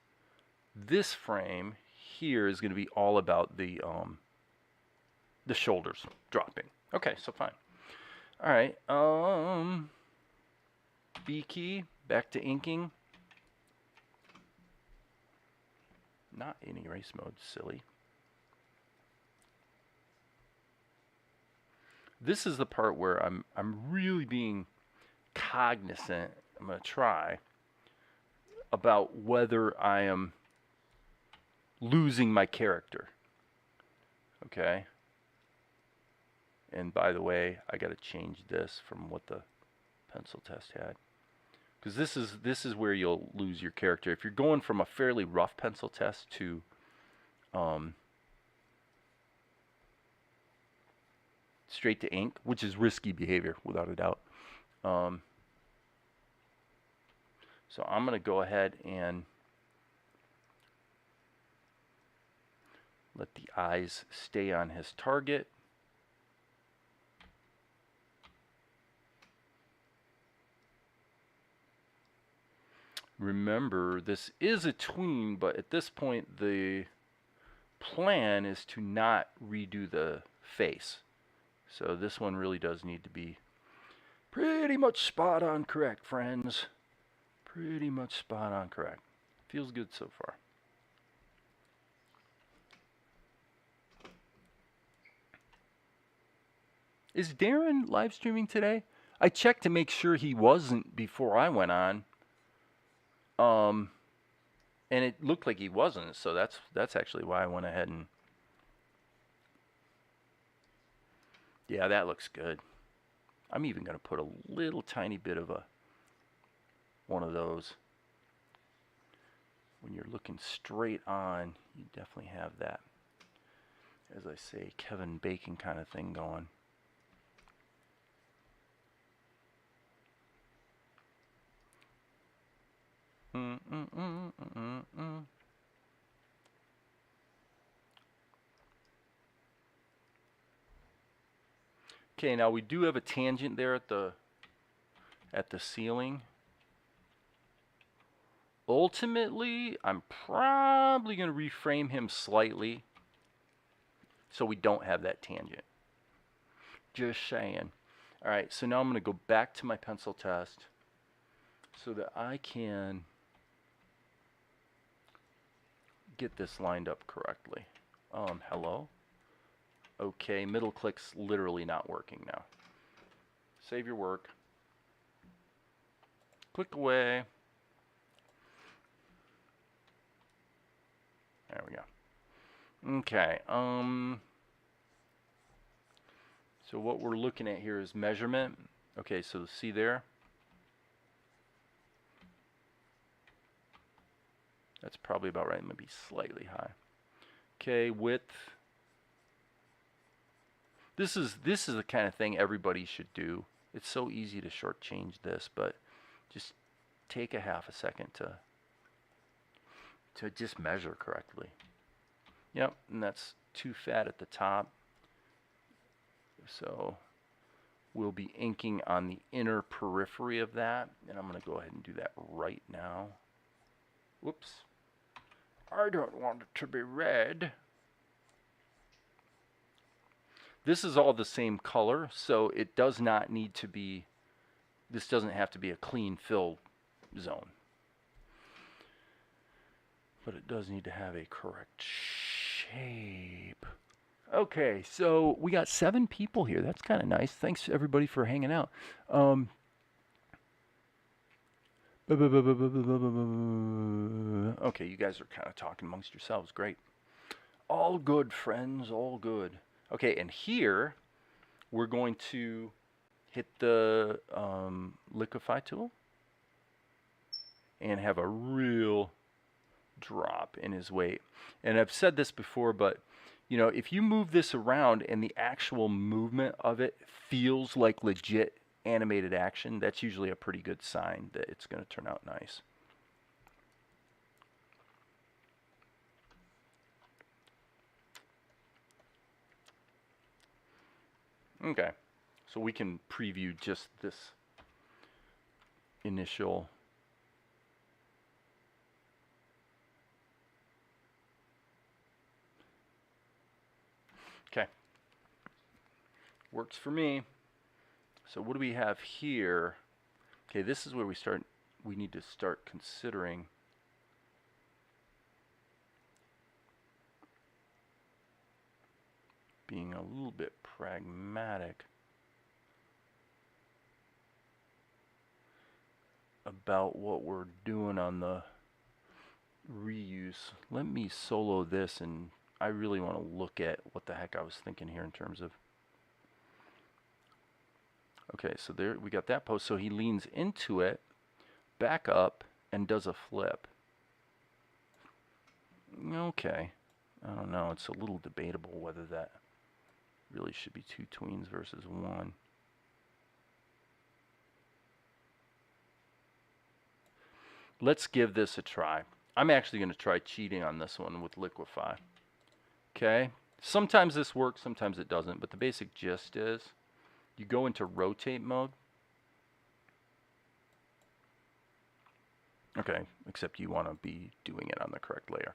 frame here is going to be all about the shoulders dropping. Okay, so fine. All right. B key, back to inking. Not in erase mode, silly. This is the part where I'm really being cognizant. I'm going to try about whether I am losing my character. Okay. And by the way, I got to change this from what the pencil test had, because this is where you'll lose your character if you're going from a fairly rough pencil test to straight to ink, which is risky behavior without a doubt. So I'm going to go ahead and let the eyes stay on his target. Remember, this is a tween, but at this point the plan is to not redo the face. So this one really does need to be pretty much spot on correct, friends. Pretty much spot on correct. Feels good so far. Is Darren live streaming today? I checked to make sure he wasn't before I went on. And it looked like he wasn't, so that's actually why I went ahead and. Yeah, that looks good. I'm even going to put a little tiny bit of one of those. When you're looking straight on, you definitely have that, as I say, Kevin Bacon kind of thing going. Okay, now we do have a tangent there at the ceiling. Ultimately, I'm probably going to reframe him slightly so we don't have that tangent. Just saying. All right, so now I'm going to go back to my pencil test so that I can get this lined up correctly. Hello? Okay, middle click's literally not working now. Save your work. Click away. There we go. Okay, so what we're looking at here is measurement. Okay, so see there? That's probably about right. Maybe slightly high. Okay, width. This is the kind of thing everybody should do. It's so easy to shortchange this, but just take a half a second to just measure correctly. Yep, and that's too fat at the top. So we'll be inking on the inner periphery of that, and I'm going to go ahead and do that right now. Whoops. I don't want it to be red. This is all the same color, so it does not need to be, this doesn't have to be a clean fill zone. But it does need to have a correct shape. Okay, so we got 7 people here. That's kind of nice. Thanks everybody for hanging out. Okay, you guys are kind of talking amongst yourselves. Great. All good, friends. All good. Okay, and here we're going to hit the Liquify tool and have a real drop in his weight. And I've said this before, but you know, if you move this around and the actual movement of it feels like legit animated action, that's usually a pretty good sign that it's going to turn out nice. Okay, so we can preview just this initial. Okay, works for me. So what do we have here? Okay, this is where we need to start considering being a little bit pragmatic about what we're doing on the reuse. Let me solo this, and I really want to look at what the heck I was thinking here in terms of. Okay, so there we got that post. So he leans into it, back up, and does a flip. Okay, I don't know. It's a little debatable whether that really should be 2 tweens versus 1. Let's give this a try. I'm actually going to try cheating on this one with Liquify. Okay, sometimes this works, sometimes it doesn't, but the basic gist is you go into rotate mode. Okay, except you want to be doing it on the correct layer.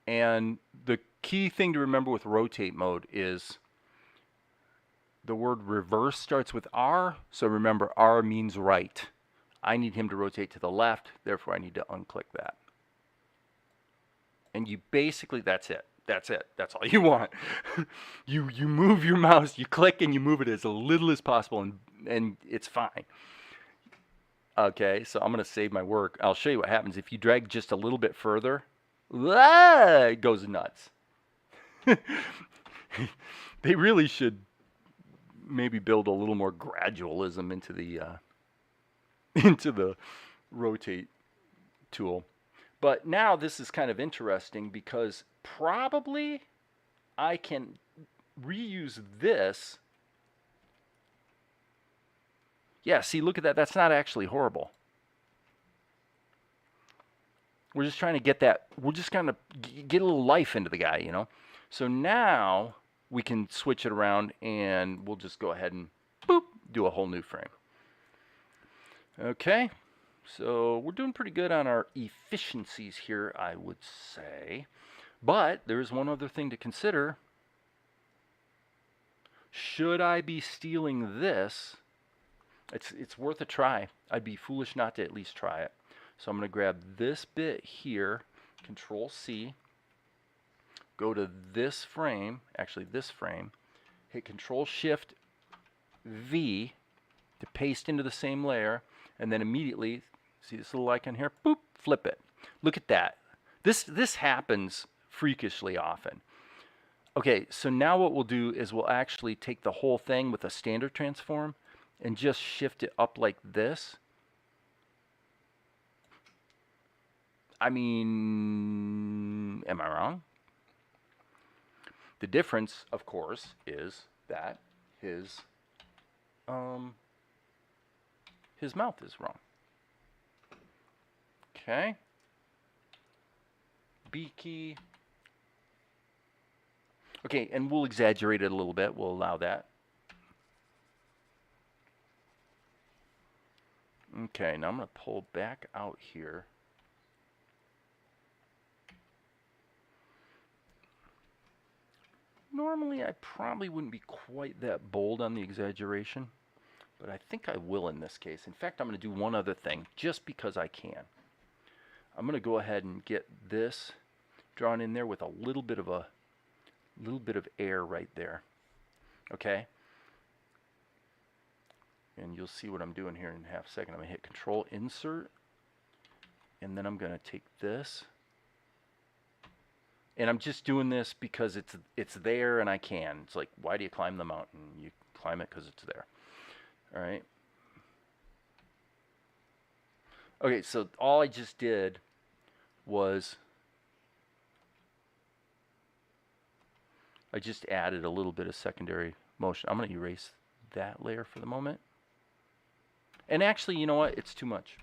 And the key thing to remember with rotate mode is the word reverse starts with R, so remember R means right. I need him to rotate to the left, therefore I need to unclick that. And you basically, that's it. That's it. That's all you want. you move your mouse, you click and you move it as little as possible, and it's fine. Okay, so I'm going to save my work. I'll show you what happens. If you drag just a little bit further, it goes nuts. They really should maybe build a little more gradualism into the rotate tool. But now this is kind of interesting because probably I can reuse this. Yeah, see, look at that. That's not actually horrible. We're just trying to get that. We're just kind of get a little life into the guy, you know. So now we can switch it around and we'll just go ahead and boop, do a whole new frame. Okay, so we're doing pretty good on our efficiencies here, I would say. But there's one other thing to consider. Should I be stealing this? It's worth a try. I'd be foolish not to at least try it. So I'm going to grab this bit here, Control C, go to this frame, actually this frame, hit Control Shift V to paste into the same layer, and then immediately, see this little icon here, boop, flip it. Look at that. This happens freakishly often. Okay, so now what we'll do is we'll actually take the whole thing with a standard transform and just shift it up like this. I mean, am I wrong? The difference, of course, is that his mouth is wrong. Okay. B key. Okay, and we'll exaggerate it a little bit. We'll allow that. Okay, now I'm going to pull back out here. Normally, I probably wouldn't be quite that bold on the exaggeration, but I think I will in this case. In fact, I'm going to do one other thing, just because I can. I'm going to go ahead and get this drawn in there with a little bit of air right there. Okay? And you'll see what I'm doing here in half a second. I'm going to hit Control Insert, and then I'm going to take this. And I'm just doing this because it's there and I can. It's like, why do you climb the mountain? You climb it because it's there. All right. Okay, so all I just did was I just added a little bit of secondary motion. I'm going to erase that layer for the moment. And actually, you know what? It's too much.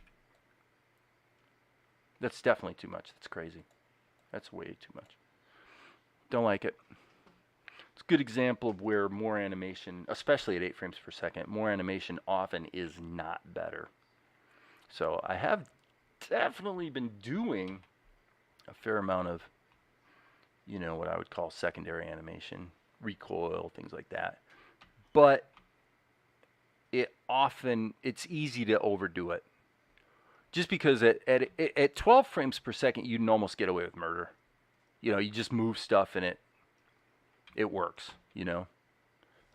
That's definitely too much. That's crazy. That's way too much. Don't like it. It's a good example of where more animation, especially at 8 frames per second, more animation often is not better. So I have definitely been doing a fair amount of, you know, what I would call secondary animation, recoil, things like that. But it's easy to overdo it. Just because at 12 frames per second, you can almost get away with murder. You know, you just move stuff and it works, you know.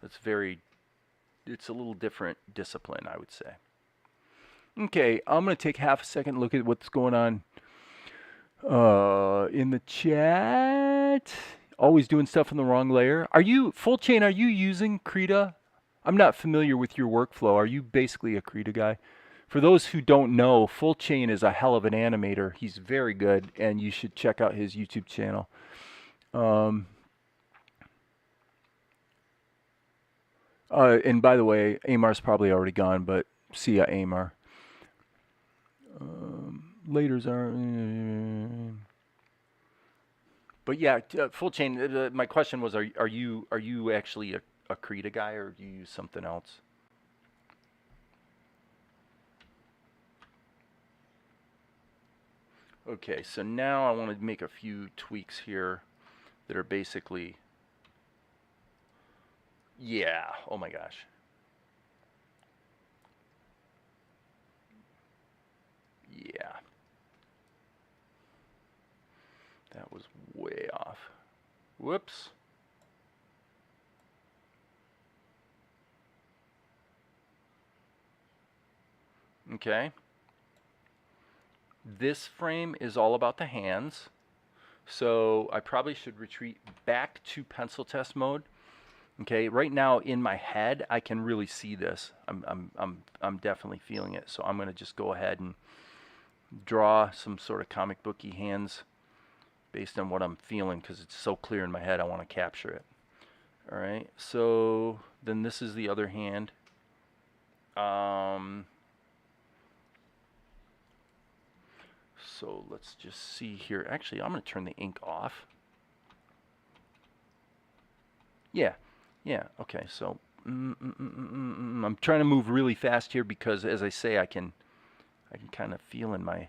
It's a little different discipline, I would say. Okay, I'm going to take half a second to look at what's going on in the chat. Always doing stuff in the wrong layer. Are you, Full Chain, are you using Krita? I'm not familiar with your workflow. Are you basically a Krita guy? For those who don't know, Full Chain is a hell of an animator. He's very good, and you should check out his YouTube channel. And by the way, Amar's probably already gone, but see ya, Amar. Laters are... But yeah, Full Chain, my question was, are you actually a Krita guy, or do you use something else? Okay, so now I want to make a few tweaks here that are basically... Yeah, oh my gosh. Yeah. That was way off. Whoops. Okay. This frame is all about the hands. So I probably should retreat back to pencil test mode. Okay, right now in my head, I can really see this. I'm definitely feeling it. So I'm going to just go ahead and draw some sort of comic booky hands based on what I'm feeling, because it's so clear in my head. I want to capture it. All right. So then this is the other hand. So let's just see here. Actually, I'm going to turn the ink off. Yeah. Yeah, okay, so I'm trying to move really fast here because, as I say, I can kind of feel in my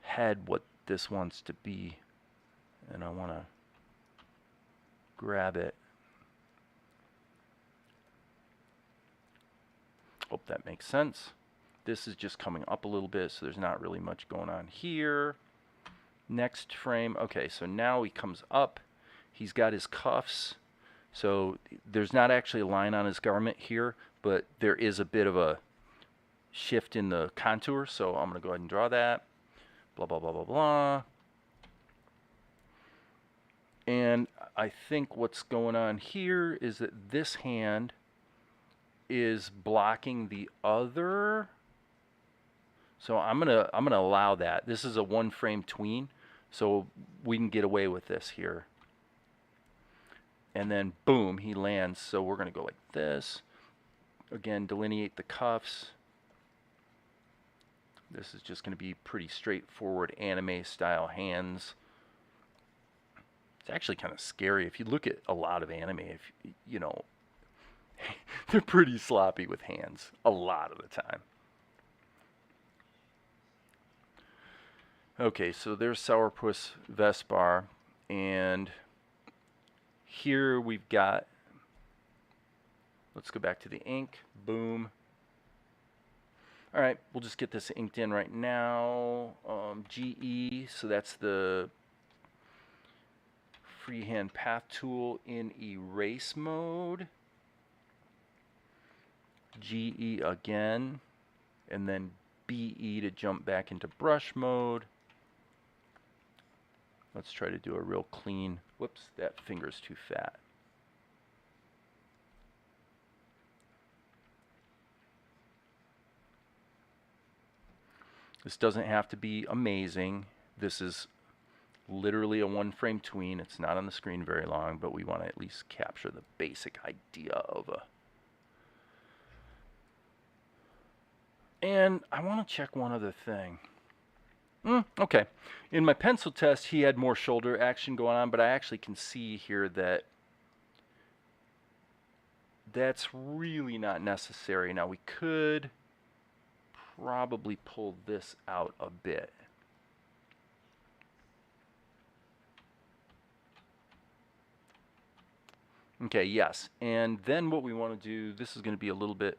head what this wants to be, and I want to grab it. Hope that makes sense. This is just coming up a little bit, so there's not really much going on here. Next frame. Okay, so now he comes up. He's got his cuffs. So there's not actually a line on his garment here, but there is a bit of a shift in the contour. So I'm going to go ahead and draw that. Blah, blah, blah, blah, blah. And I think what's going on here is that this hand is blocking the other. So I'm gonna allow that. This is a one frame tween, so we can get away with this here. And then boom, he lands. So we're gonna go like this. Again, delineate the cuffs. This is just gonna be pretty straightforward anime style hands. It's actually kind of scary. If you look at a lot of anime, if you know, they're pretty sloppy with hands a lot of the time. Okay, so there's Sourpuss Vespar, and here we've got, let's go back to the ink, boom. All right, we'll just get this inked in right now. GE, so that's the freehand path tool in erase mode. GE again, and then BE to jump back into brush mode. Let's try to do a real clean, whoops, that finger's too fat. This doesn't have to be amazing. This is literally a one frame tween. It's not on the screen very long, but we want to at least capture the basic idea of And I want to check one other thing. Okay. In my pencil test, he had more shoulder action going on, but I actually can see here that that's really not necessary. Now, we could probably pull this out a bit. Okay, yes. And then what we want to do, this is going to be a little bit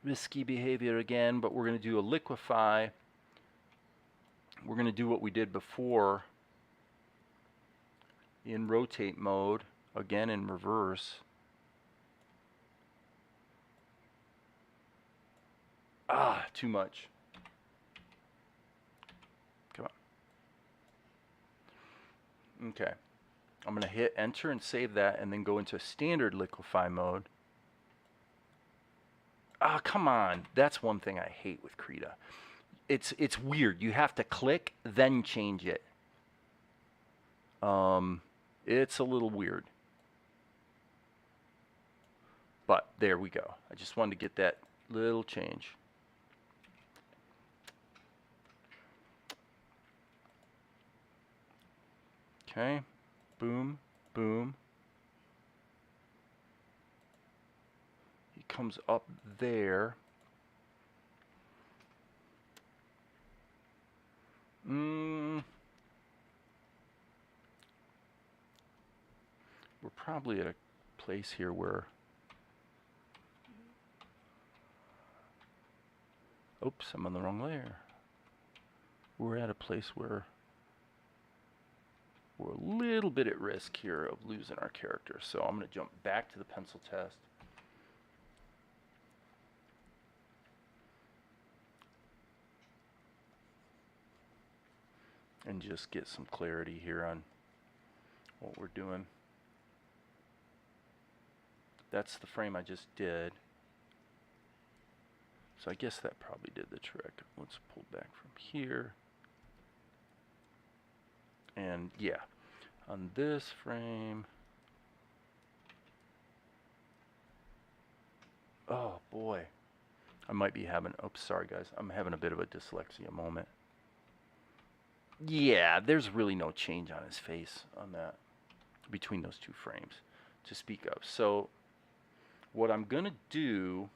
risky behavior again, but we're going to do a liquify. We're going to do what we did before in rotate mode, again in reverse. Too much. Come on. Okay. I'm going to hit enter and save that and then go into standard liquify mode. Come on. That's one thing I hate with Krita. It's weird. You have to click, then change it. It's a little weird. But there we go. I just wanted to get that little change. Okay. Boom, boom. He comes up there. We're probably at a place here where... Oops, I'm on the wrong layer. We're at a place where we're a little bit at risk here of losing our character. So I'm going to jump back to the pencil test. And just get some clarity here on what we're doing. That's the frame I just did. So I guess that probably did the trick. Let's pull back from here. And yeah, on this frame. Oh boy. I might be having, oops, sorry guys. I'm having a bit of a dyslexia moment. Yeah, there's really no change on his face on that, between those two frames to speak of. So what I'm going to do,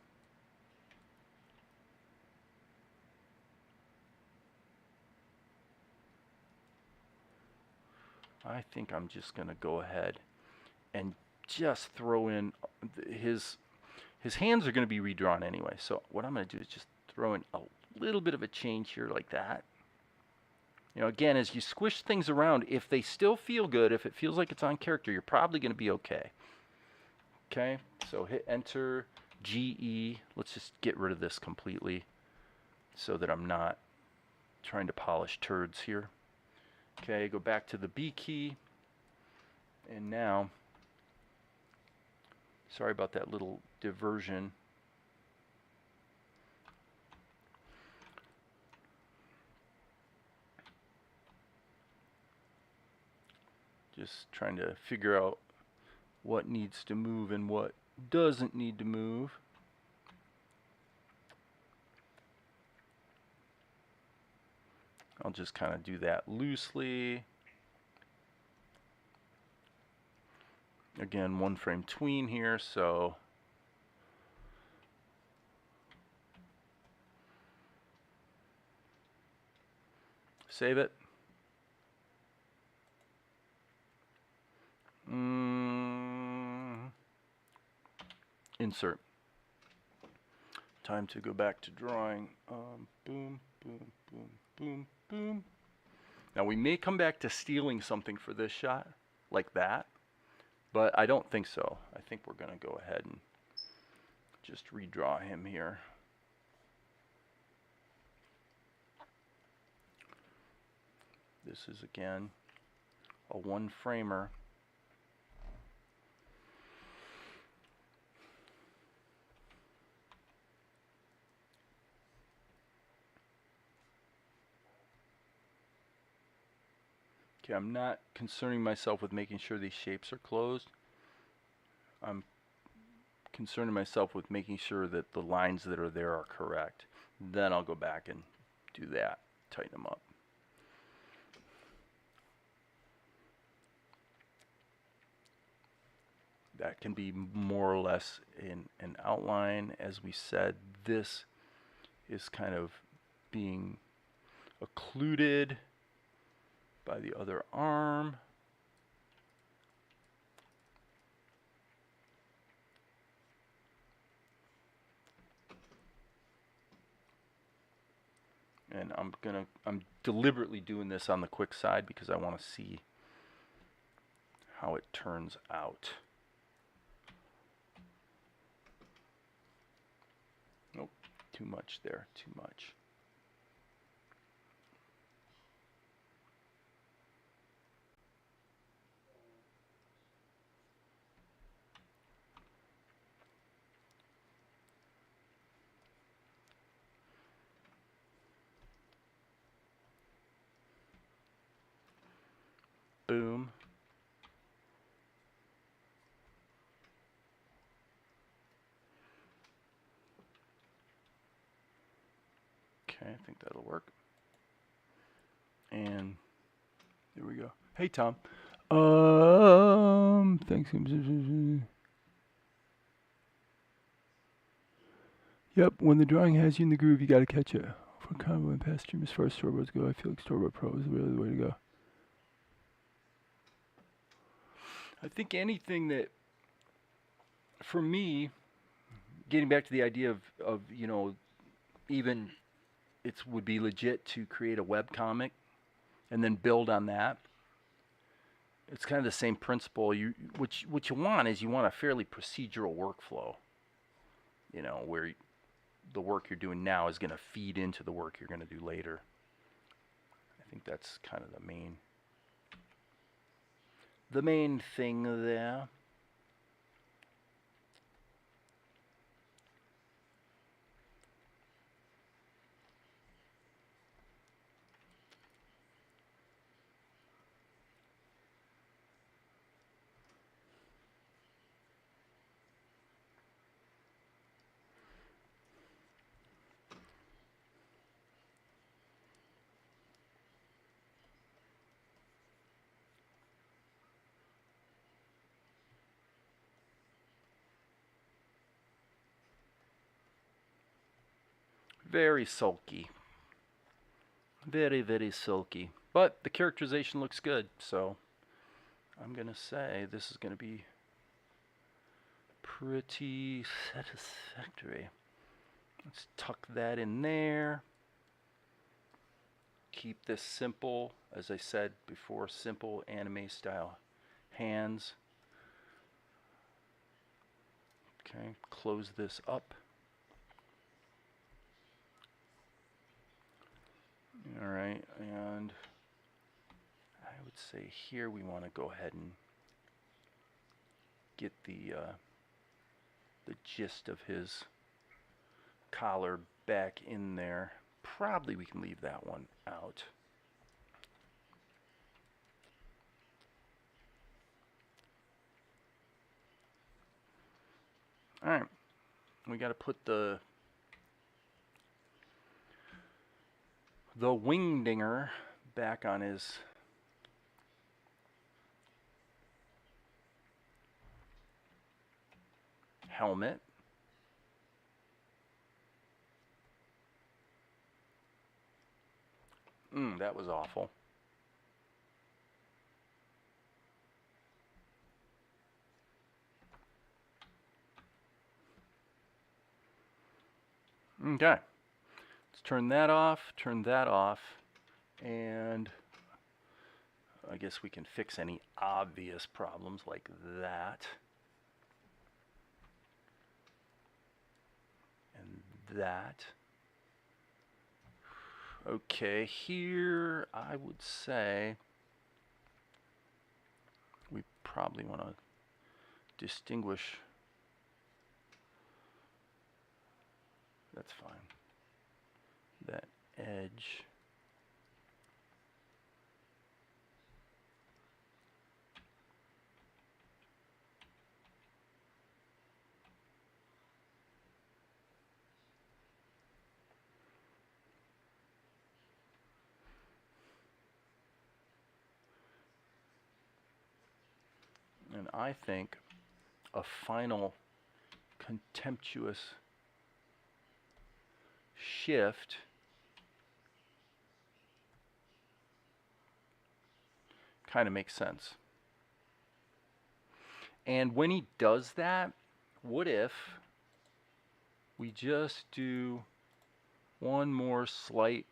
I think I'm just going to go ahead and just throw in his hands are going to be redrawn anyway. So what I'm going to do is just throw in a little bit of a change here like that. You know, again, as you squish things around, if they still feel good, if it feels like it's on character, you're probably going to be okay. Okay, so hit enter, GE. Let's just get rid of this completely so that I'm not trying to polish turds here. Okay, go back to the B key. And now, sorry about that little diversion. Just trying to figure out what needs to move and what doesn't need to move. I'll just kind of do that loosely. Again, one frame tween here, so save it. Insert. Time to go back to drawing. Boom, boom, boom, boom, boom. Now we may come back to stealing something for this shot, like that, but I don't think so. I think we're going to go ahead and just redraw him here. This is again a one framer. Okay, I'm not concerning myself with making sure these shapes are closed. I'm concerning myself with making sure that the lines that are there are correct. Then I'll go back and do that, tighten them up. That can be more or less in an outline. As we said, this is kind of being occluded by the other arm. And I'm deliberately doing this on the quick side because I want to see how it turns out. Nope, too much there, too much. Boom. Okay, I think that'll work. And there we go. Hey, Tom. Thanks. Yep, when the drawing has you in the groove, you gotta catch it. For combo and past stream, as far as storyboards go, I feel like Storyboard Pro is really the way to go. I think anything that, for me, getting back to the idea of you know, even it would be legit to create a web comic and then build on that. It's kind of the same principle. What you want is you want a fairly procedural workflow. You know, where the work you're doing now is going to feed into the work you're going to do later. I think that's kind of the main thing there. Very sulky. Very, very sulky. But the characterization looks good, so I'm going to say this is going to be pretty satisfactory. Let's tuck that in there. Keep this simple, as I said before, simple anime style hands. Okay, close this up. All right, and I would say here we want to go ahead and get the gist of his collar back in there. Probably we can leave that one out. All right, we got to put the wingdinger back on his helmet. That was awful. Okay, let's turn that off, and I guess we can fix any obvious problems like that. And that. Okay, here I would say we probably want to distinguish. That's fine. That edge. And I think a final contemptuous shift kind of makes sense. And when he does that, what if we just do one more slight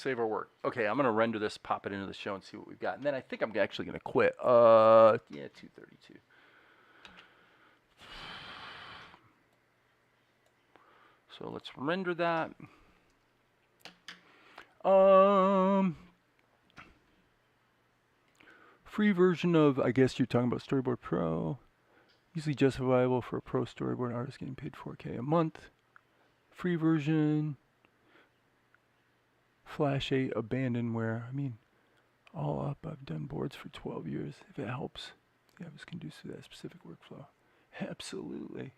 save our work. Okay, I'm going to render this, pop it into the show and see what we've got. And then I think I'm actually going to quit. Yeah, 232. So let's render that. Free version of, I guess you're talking about Storyboard Pro. Easily justifiable for a pro storyboard artist getting paid $4K a month. Free version. Flash 8 abandonware. I mean, all up, I've done boards for 12 years. If it helps, yeah, it was conducive to that specific workflow. Absolutely.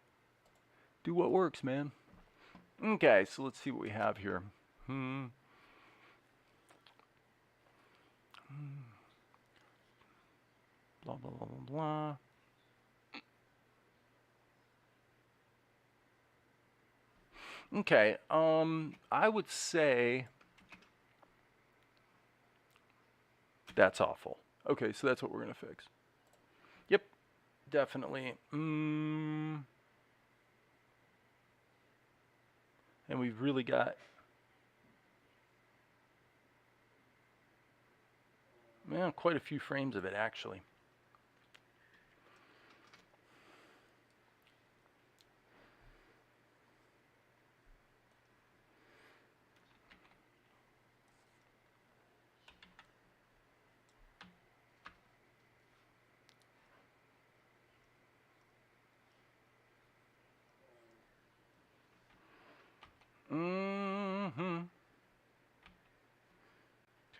Do what works, man. Okay, so let's see what we have here. Blah, blah, blah, blah, blah. Okay, I would say that's awful. Okay, so that's what we're going to fix. Yep, definitely. And we've really got, well, quite a few frames of it, actually.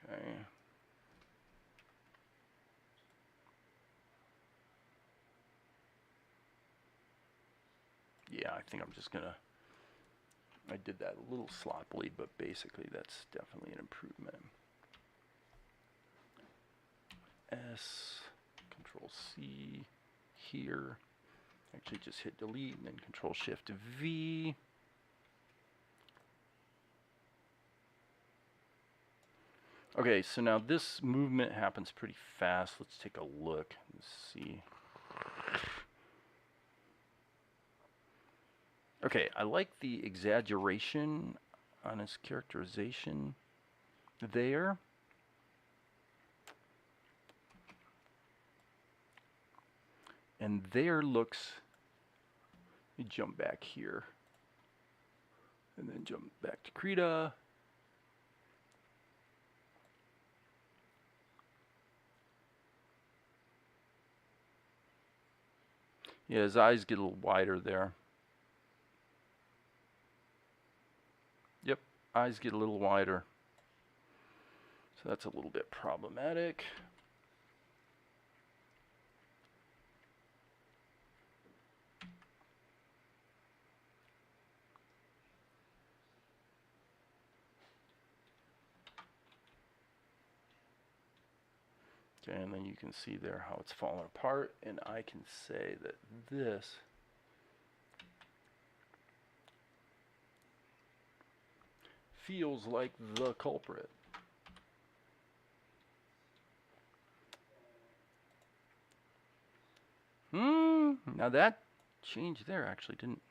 Okay. Yeah, I think I'm just gonna, I did that a little sloppily, but basically that's definitely an improvement. S, Control C here. Actually just hit delete and then Control Shift V. Okay, so now this movement happens pretty fast. Let's take a look and see. Okay, I like the exaggeration on his characterization there. And there looks, let me jump back here. And then jump back to Krita. Yeah, his eyes get a little wider there. Yep, eyes get a little wider. So that's a little bit problematic. Okay, and then you can see there how it's falling apart, and I can say that this feels like the culprit. Now that change there actually didn't.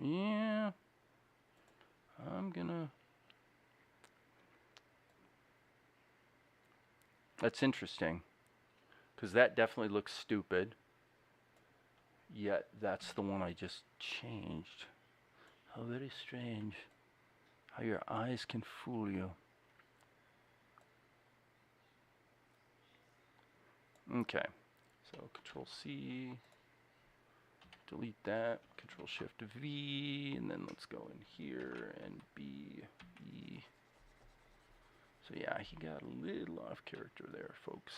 Yeah, I'm gonna. That's interesting, because that definitely looks stupid. Yet that's the one I just changed. How very strange. How your eyes can fool you. Okay, so Control C, delete that, Control Shift V, and then let's go in here and B, E. So yeah, he got a little off character there, folks.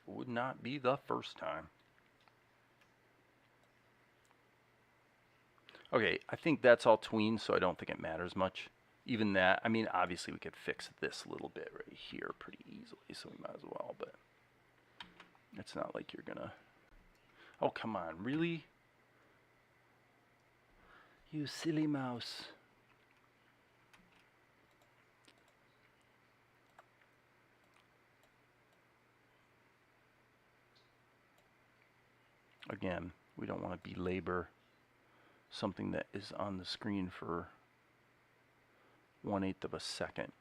Would not be the first time. Okay, I think that's all tween, so I don't think it matters much. Even that, I mean, obviously we could fix this little bit right here pretty easily, so we might as well, but it's not like you're gonna... Oh, come on, really? You silly mouse. Again, we don't want to belabor something that is on the screen for 1/8 of a second.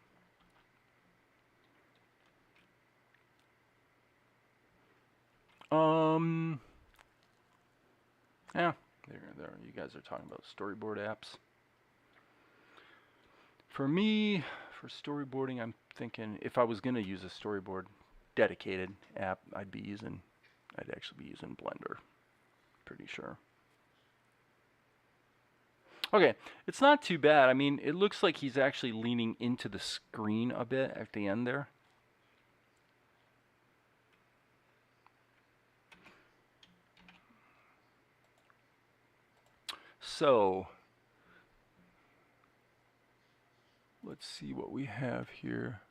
Yeah, there. You guys are talking about storyboard apps. For me, for storyboarding, I'm thinking if I was gonna use a storyboard dedicated app, I'd actually be using Blender. Pretty sure. Okay, it's not too bad. I mean, it looks like he's actually leaning into the screen a bit at the end there. So, let's see what we have here.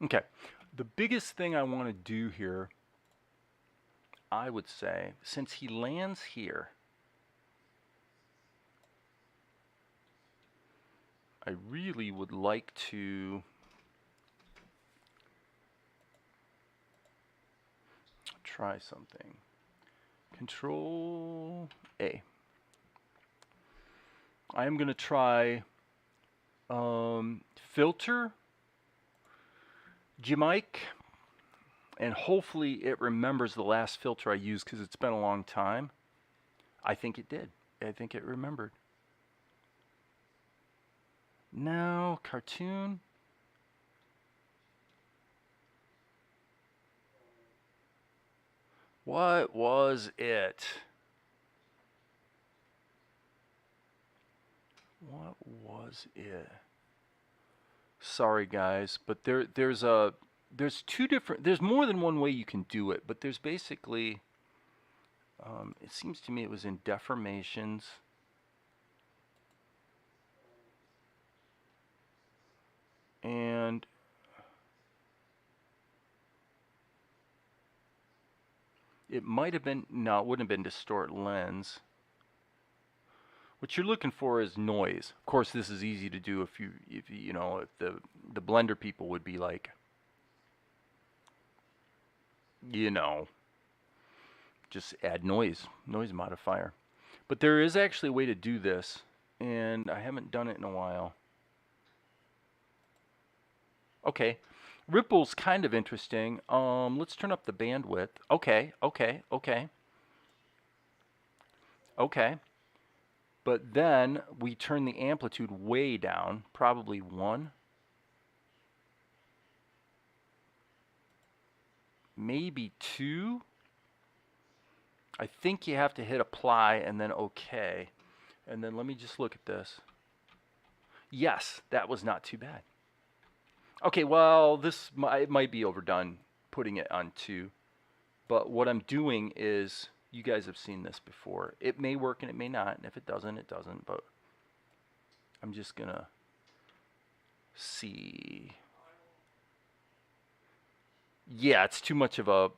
Okay, the biggest thing I want to do here, I would say, since he lands here, I really would like to try something. Control A. I am going to try filter Jamaic, and hopefully it remembers the last filter I used because it's been a long time. I think it did. I think it remembered. Now, cartoon. What was it? What was it? Sorry guys, but there's more than one way you can do it, but there's basically it seems to me it was in deformations. And it might have been, no, it wouldn't have been distort lens. What you're looking for is noise. Of course, this is easy to do if the Blender people would be like, just add noise modifier. But there is actually a way to do this, and I haven't done it in a while. Okay, ripple's kind of interesting. Let's turn up the bandwidth. Okay. But then we turn the amplitude way down, probably 1. Maybe 2. I think you have to hit apply and then OK. And then let me just look at this. Yes, that was not too bad. Okay, well, it might be overdone putting it on 2. But what I'm doing is, you guys have seen this before. It may work and it may not. And if it doesn't, it doesn't. But I'm just going to see. Yeah, it's too much of a,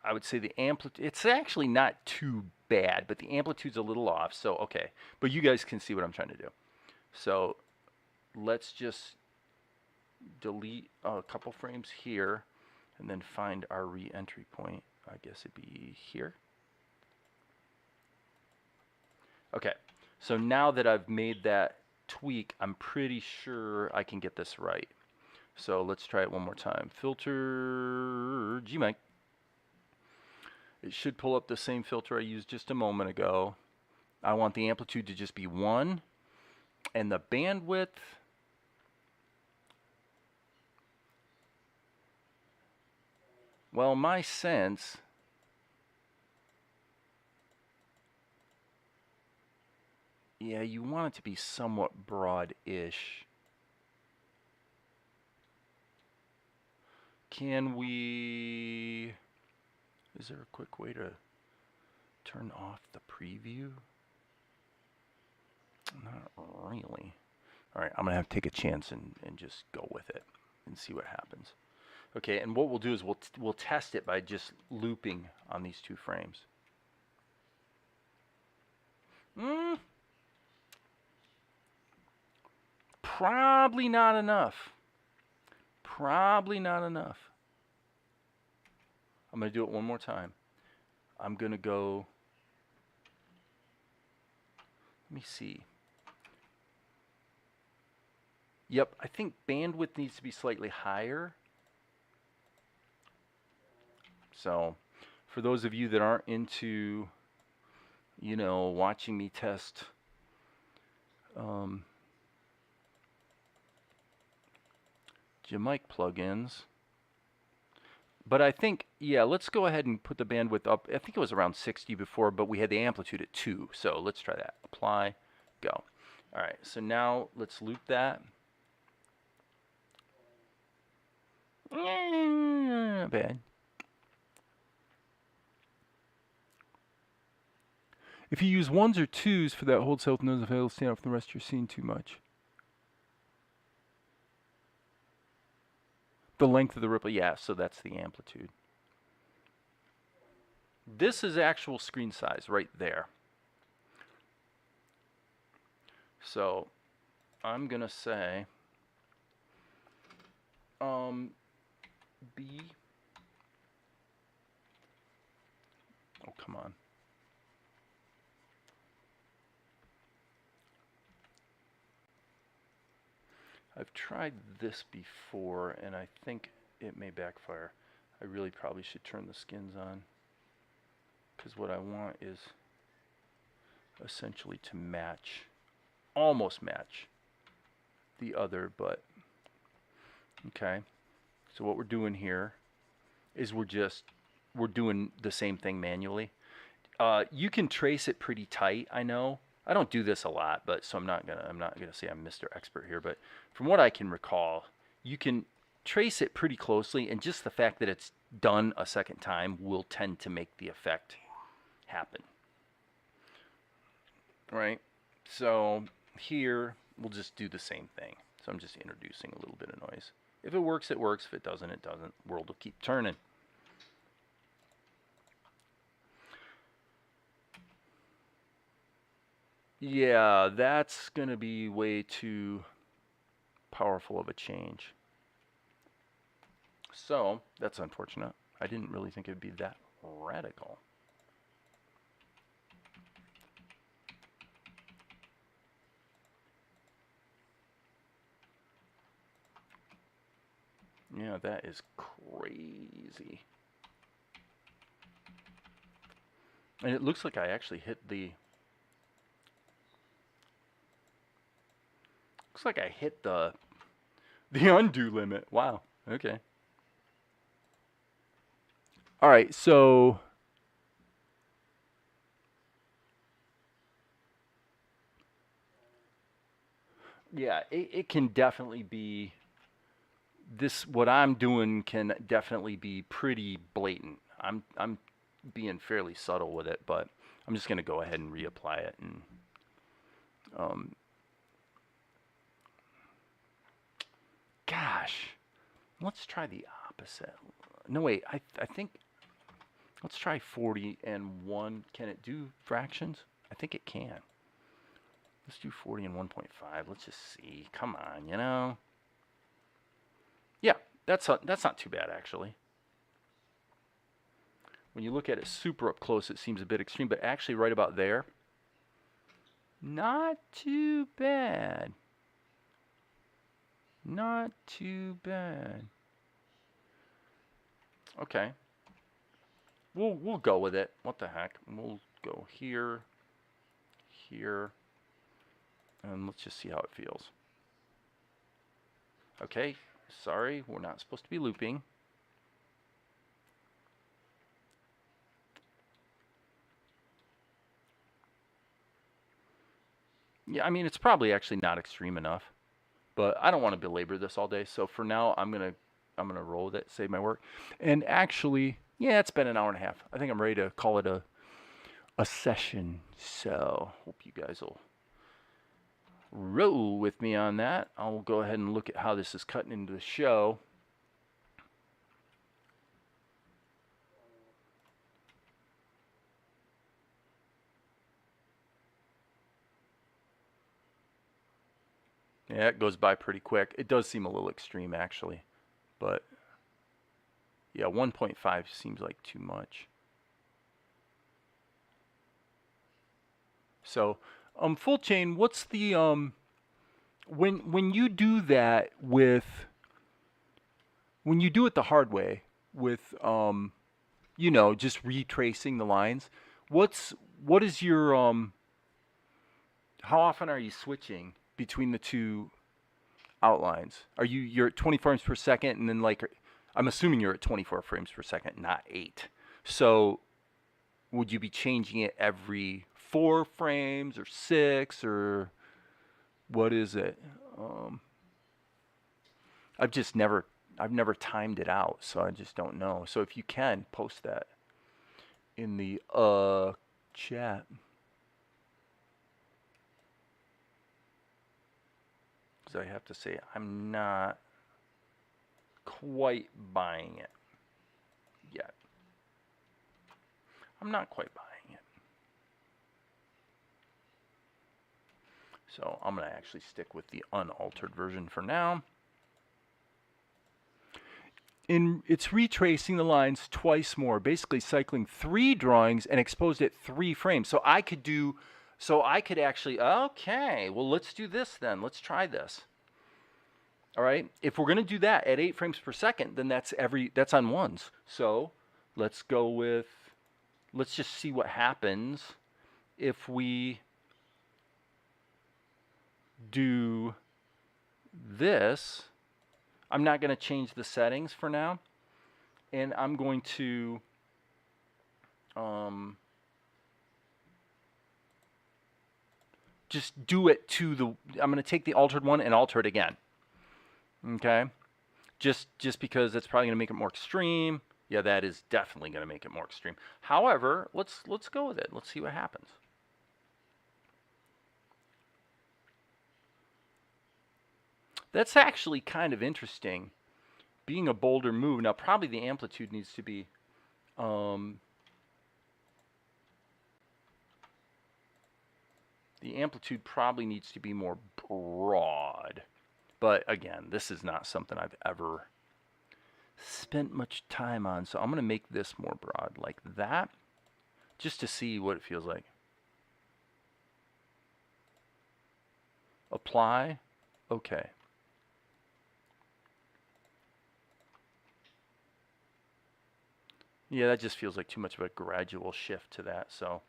I would say the amplitude, it's actually not too bad, but the amplitude's a little off. So, okay. But you guys can see what I'm trying to do. So let's just delete a couple frames here and then find our re-entry point. I guess it'd be here. Okay, so now that I've made that tweak, I'm pretty sure I can get this right. So let's try it one more time. Filter Gmic. It should pull up the same filter I used just a moment ago. I want the amplitude to just be 1, and the bandwidth, well, my sense, yeah, you want it to be somewhat broad-ish. Can we... Is there a quick way to turn off the preview? Not really. All right, I'm going to have to take a chance and just go with it and see what happens. Okay, and what we'll do is we'll test it by just looping on these 2 frames. Probably not enough. Probably not enough. I'm going to do it one more time. I'm going to go, let me see. Yep, I think bandwidth needs to be slightly higher. So, for those of you that aren't into, you know, watching me test mic plugins, but I think, yeah, let's go ahead and put the bandwidth up. I think it was around 60 before, but we had the amplitude at 2. So let's try that. Apply, go. All right, so now let's loop that. Bad. If you use 1s or 2s for that hold self knows if it'll stand out from the rest of your scene too much. The length of the ripple, yeah, so that's the amplitude. This is actual screen size right there. So I'm going to say B. Oh, come on. I've tried this before, and I think it may backfire. I really probably should turn the skins on, because what I want is essentially to match, almost match the other, but okay. So what we're doing here is we're doing the same thing manually. You can trace it pretty tight, I know. I don't do this a lot, but so I'm not gonna say I'm Mr. Expert here, but from what I can recall, you can trace it pretty closely, and just the fact that it's done a second time will tend to make the effect happen. Right? So here we'll just do the same thing. So I'm just introducing a little bit of noise. If it works, it works. If it doesn't, it doesn't. World will keep turning. Yeah, that's going to be way too powerful of a change. So, that's unfortunate. I didn't really think it would be that radical. Yeah, that is crazy. And it looks like I actually hit the... Looks like I hit the undo limit. Wow. Okay. All right, so... Yeah, it can definitely be... This, what I'm doing can definitely be pretty blatant. I'm being fairly subtle with it, but I'm just going to go ahead and reapply it. And gosh, let's try the opposite. No, wait, I think, let's try 40 and 1. Can it do fractions? I think it can. Let's do 40 and 1.5. Let's just see. Come on, you know. Yeah, that's not too bad, actually. When you look at it super up close, it seems a bit extreme, but actually right about there, not too bad. Not too bad. Okay. We'll go with it. What the heck? We'll go here, here, and let's just see how it feels. Okay. Sorry, we're not supposed to be looping. Yeah, I mean, it's probably actually not extreme enough, but I don't want to belabor this all day. So for now, I'm gonna roll with it, save my work. And actually, Yeah, it's been an hour and a half. I think I'm ready to call it a session. So hope you guys will roll with me on that. I'll go ahead and look at how this is cutting into the show. Yeah, it goes by pretty quick. It does seem a little extreme actually, but yeah, 1.5 seems like too much. So, full chain, what's the when you do that with when you do it the hard way with just retracing the lines, what is your how often are you switching between the two outlines? You're at 20 frames per second and then like I'm assuming you're at 24 frames per second, not 8. So would you be changing it every 4 frames or 6 or what is it? I've never timed it out, so I just don't know. So if you can post that in the chat. Because I have to say I'm not quite buying it yet. I'm not quite buying it. So I'm going to actually stick with the unaltered version for now. It's retracing the lines twice more, basically cycling 3 drawings and exposed at 3 frames. So I could actually, okay, well, let's do this then. Let's try this. All right. If we're going to do that at 8 frames per second, then that's on ones. So let's just see what happens if we do this. I'm not going to change the settings for now. And I'm going to just do it I'm going to take the altered one and alter it again. Okay? Just because it's probably going to make it more extreme. Yeah, that is definitely going to make it more extreme. However, let's go with it. Let's see what happens. That's actually kind of interesting. Being a bolder move. Now, probably the amplitude needs to be more broad. But again, this is not something I've ever spent much time on. So I'm going to make this more broad like that just to see what it feels like. Apply. Okay. Yeah, that just feels like too much of a gradual shift to that. So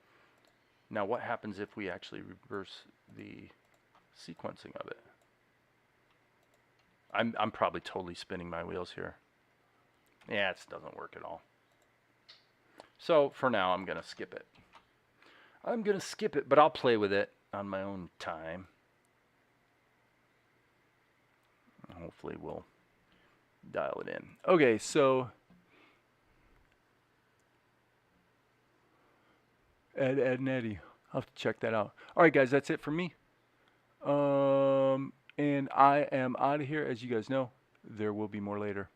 now what happens if we actually reverse the sequencing of it? I'm probably totally spinning my wheels here. Yeah, it doesn't work at all. So for now, I'm going to skip it. But I'll play with it on my own time. Hopefully we'll dial it in. Okay, so Ed and Eddie. I'll have to check that out. All right, guys, that's it for me. And I am out of here. As you guys know, there will be more later.